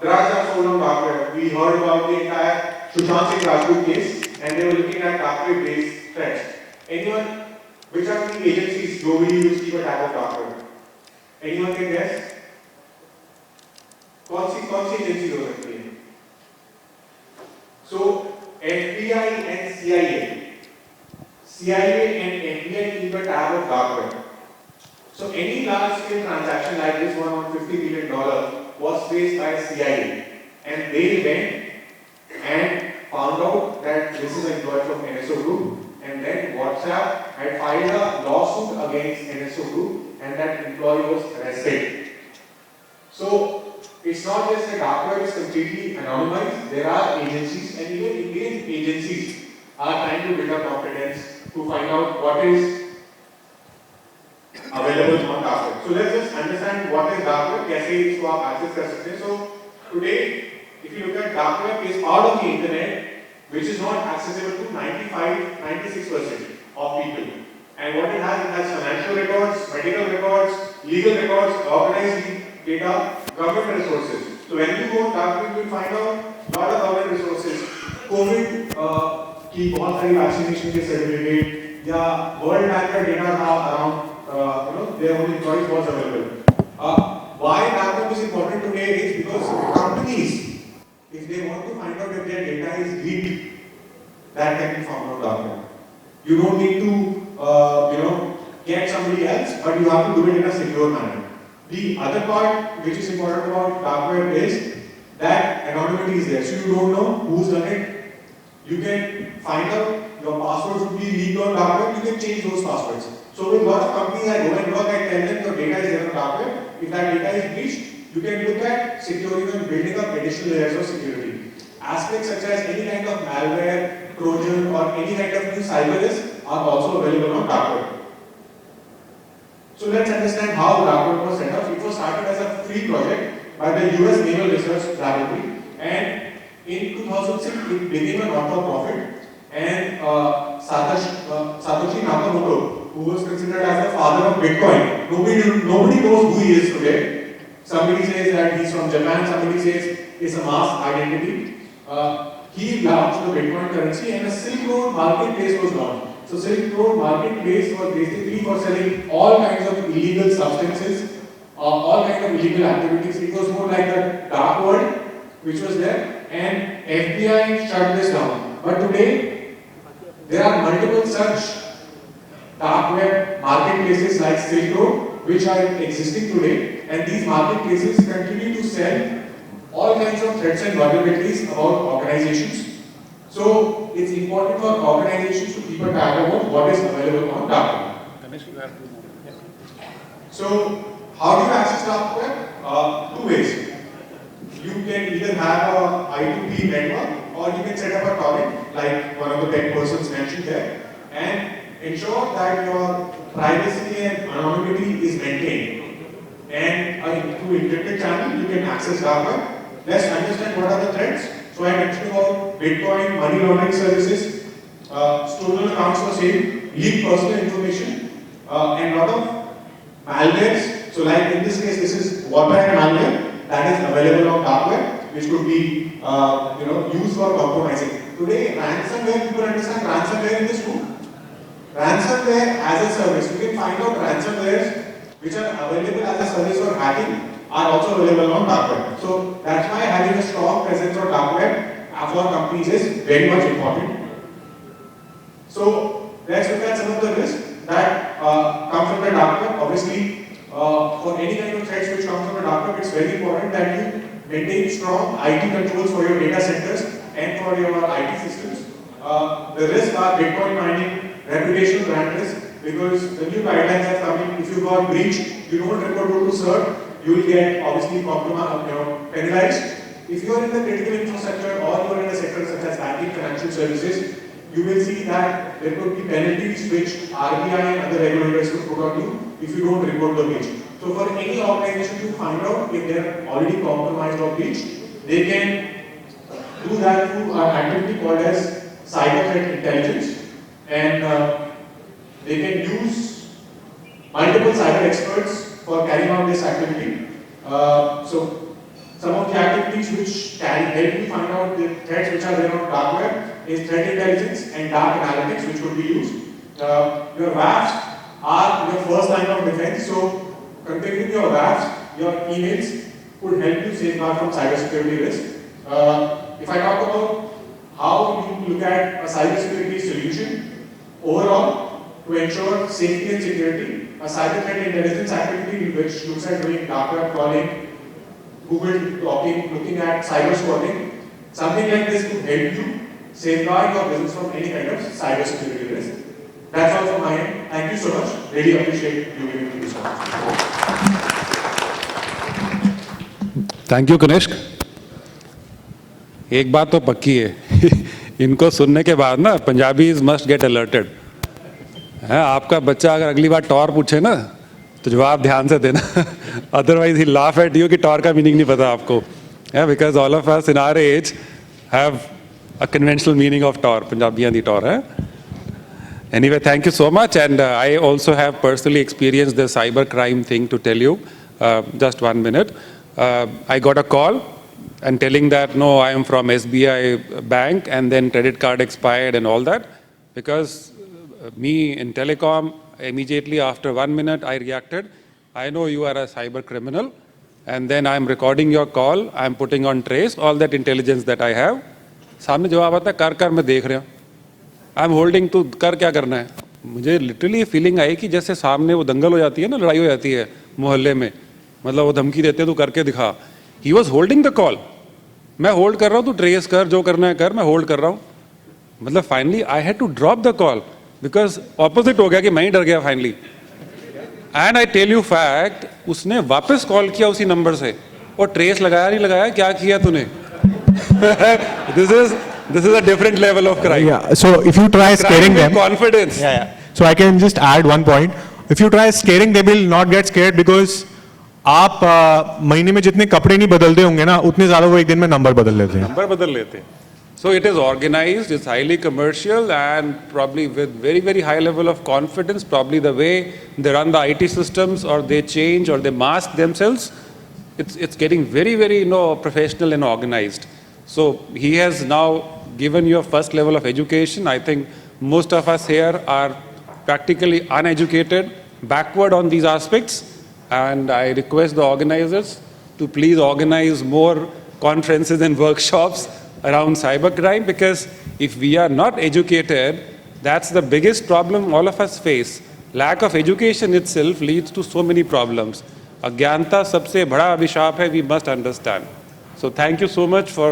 Drugs are sold on dark web. We heard about the entire Sushant Singh Rajput case, and they were looking at dark web based threats. Anyone? Which are the agencies globally which keep a tab of dark web? Anyone can guess? कौन सी agencies हो सकती है? So FBI and CIA and FBI keep a tab of dark web. So any large scale transaction like this one on $50 million was faced by CIA, and they went and found out that this is an employee from NSO Group. And then WhatsApp had filed a lawsuit against NSO Group, and that employee was arrested. So it's not just that dark web is completely anonymized. There are agencies, and even Indian agencies are trying to build up competence to find out what is available on dark web. So let's just understand what is dark web, कैसे इसको आप access कर सकते हैं. So today, if you look at dark web, is part of the internet which is not accessible to 96% of people. And what it has financial records, medical records, legal records, organized data, government resources. So when you go on dark web, you will find out a lot of government resources. COVID की बहुत सारी vaccination के certificate या World Bank का data था around their own choice was available. Why dark web is important today is because companies, if they want to find out if their data is leaked, that can be found on dark web. You don't need to get somebody else, but you have to do it in a secure manner. The other part which is important about dark web is that anonymity is there. So you don't know who's done it. You can find out your passwords would be leaked on dark web, you can change those passwords. So with a lot of companies I go and work, I tell them your data is there on dark web. If that data is breached, you can look at securing and building up additional layers of security. Aspects such as any kind of malware, Trojan, or any kind of new cyber risk are also available on dark web. So let's understand how dark web was set up. It was started as a free project by the US Naval Research Laboratory, and in 2006 it became a not-for-profit. And Satoshi Nakamoto, who was considered as the father of Bitcoin, nobody knows who he is today. Somebody says that he's from Japan, somebody says it's a mask identity. He launched the Bitcoin currency and a Silk Road marketplace was launched. So Silk Road marketplace was basically for selling all kinds of illegal substances, all kinds of illegal activities. It was more like the dark world which was there, and FBI shut this down. But today, there are multiple such dark web marketplaces like Silk Road which are existing today, and these marketplaces continue to sell all kinds of threats and vulnerabilities about organizations. So it's important for organizations to keep a tag about what is available on dark web. So how do you access dark web? Two ways. You can either have a I2P network, or you can set up a torrent like one of the 10 persons mentioned there, and ensure that your privacy and anonymity is maintained. And through encrypted channel, you can access dark web. Let's understand what are the threats. So I mentioned about Bitcoin, money laundering services, stolen accounts for sale, leaked personal information, and a lot of malwares. So like in this case, this is Warpath malware that is available on dark web, which could be used for compromising. Today, ransomware, people understand ransomware in this room. Ransomware as a service, you can find out ransomwares which are available as a service for hacking are also available on dark web. So that's why having a strong presence on dark web for companies is very much important. So let's look at some of the risks that come from the dark web. Obviously, for any kind of threats which come from the dark web, it's very important that you maintain strong IT controls for your data centers and for your IT systems. The risks are Bitcoin mining, reputational brand risk, because the new guidelines are coming. If you got breached, you don't report to CERT, you will get obviously penalized. If you are in the critical infrastructure or you are in a sector such as banking, financial services, you will see that there could be penalties which RBI and other regulators will put on you if you don't report the breach. So for any organization to find out if they are already compromised or breached, they can do that through an activity called as cyber threat intelligence, and they can use multiple cyber experts for carrying out this activity. So some of the activities which can help you find out the threats which are there on dark web is threat intelligence and dark analytics, which could be used. Your WAFs are your first line of defense. So configuring your WAFs, your emails could help you safeguard from cybersecurity risk. If I talk about how you look at a cybersecurity solution overall to ensure safety and security, a cyber threat intelligence activity which looks at doing dark web crawling, Google blocking, looking at cyber squatting, something like this could help you safeguard your business from any kind of cybersecurity risk. That's all from my end. Thank you so much. Really appreciate you giving me this opportunity. Thank you Kanishk. एक बात तो पक्की है इनको सुनने के बाद ना पंजाबीज मस्ट गेट अलर्टेड है। आपका बच्चा अगर अगली बार टॉर पूछे ना तो जवाब ध्यान से देना अदरवाइज ही लाफ एट यू कि टॉर का मीनिंग नहीं पता आपको है, because all of us in our age have a conventional meaning of टॉर, पंजाबियां दी टॉर है। Anyway, thank you so much, and I also have personally experienced the cyber crime thing to tell you. Just 1 minute. I got a call and telling that, no, I am from SBI bank, and then credit card expired and all that. Because me in telecom, immediately after 1 minute, I reacted. I know you are a cyber criminal, and then I'm recording your call. I'm putting on trace all that intelligence that I have. सामने जवाब आता है कर मैं देख रहा हूँ। I am holding to कर क्या करना है। मुझे लिटरली फीलिंग आई कि जैसे सामने वो दंगल हो जाती है ना, लड़ाई हो जाती है मोहल्ले में, मतलब वो धमकी देते हैं तू करके दिखा। He was holding the call, मैं होल्ड कर रहा हूँ, तू ट्रेस कर, जो करना है कर, मैं होल्ड कर रहा हूँ। मतलब finally I had to drop the call because opposite हो गया कि मैं ही डर गया finally. And I tell you fact, उसने वापस कॉल किया उसी नंबर से और ट्रेस लगाया नहीं लगाया, क्या किया तूने? This is a different level of crime. Yeah. So if you try scaring them, confidence. yeah. So I can just add one point. If you try scaring, they will not get scared because आप महीने में जितने कपड़े नहीं बदलते होंगे ना, उतने ज्यादा वो एक दिन में नंबर बदल लेते हैं। नंबर बदल लेते हैं। So it is organized, it's highly commercial, and probably with very, very high level of confidence. Probably the way they run the IT systems, or they change, or they mask themselves, it's getting very, very professional and organized. So he has now given you a first level of education. I think most of us here are practically uneducated, backward on these aspects, and I request the organizers to please organize more conferences and workshops around cybercrime, because if we are not educated, that's the biggest problem all of us face. Lack of education itself leads to so many problems. Agyanta sabse bada abhishap hai, we must understand. So thank you so much for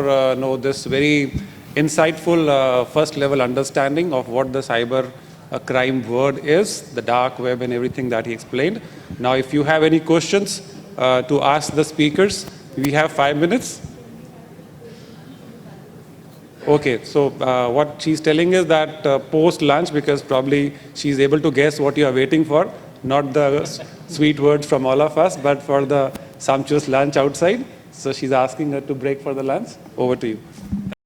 this very insightful first level understanding of what the cyber crime word is, the dark web and everything that he explained. Now if you have any questions to ask the speakers, we have 5 minutes. Okay, so what she's telling is that post lunch, because probably she's able to guess what you are waiting for, not the sweet words from all of us, but for the sumptuous lunch outside. So she's asking her to break for the lunch. Over to you.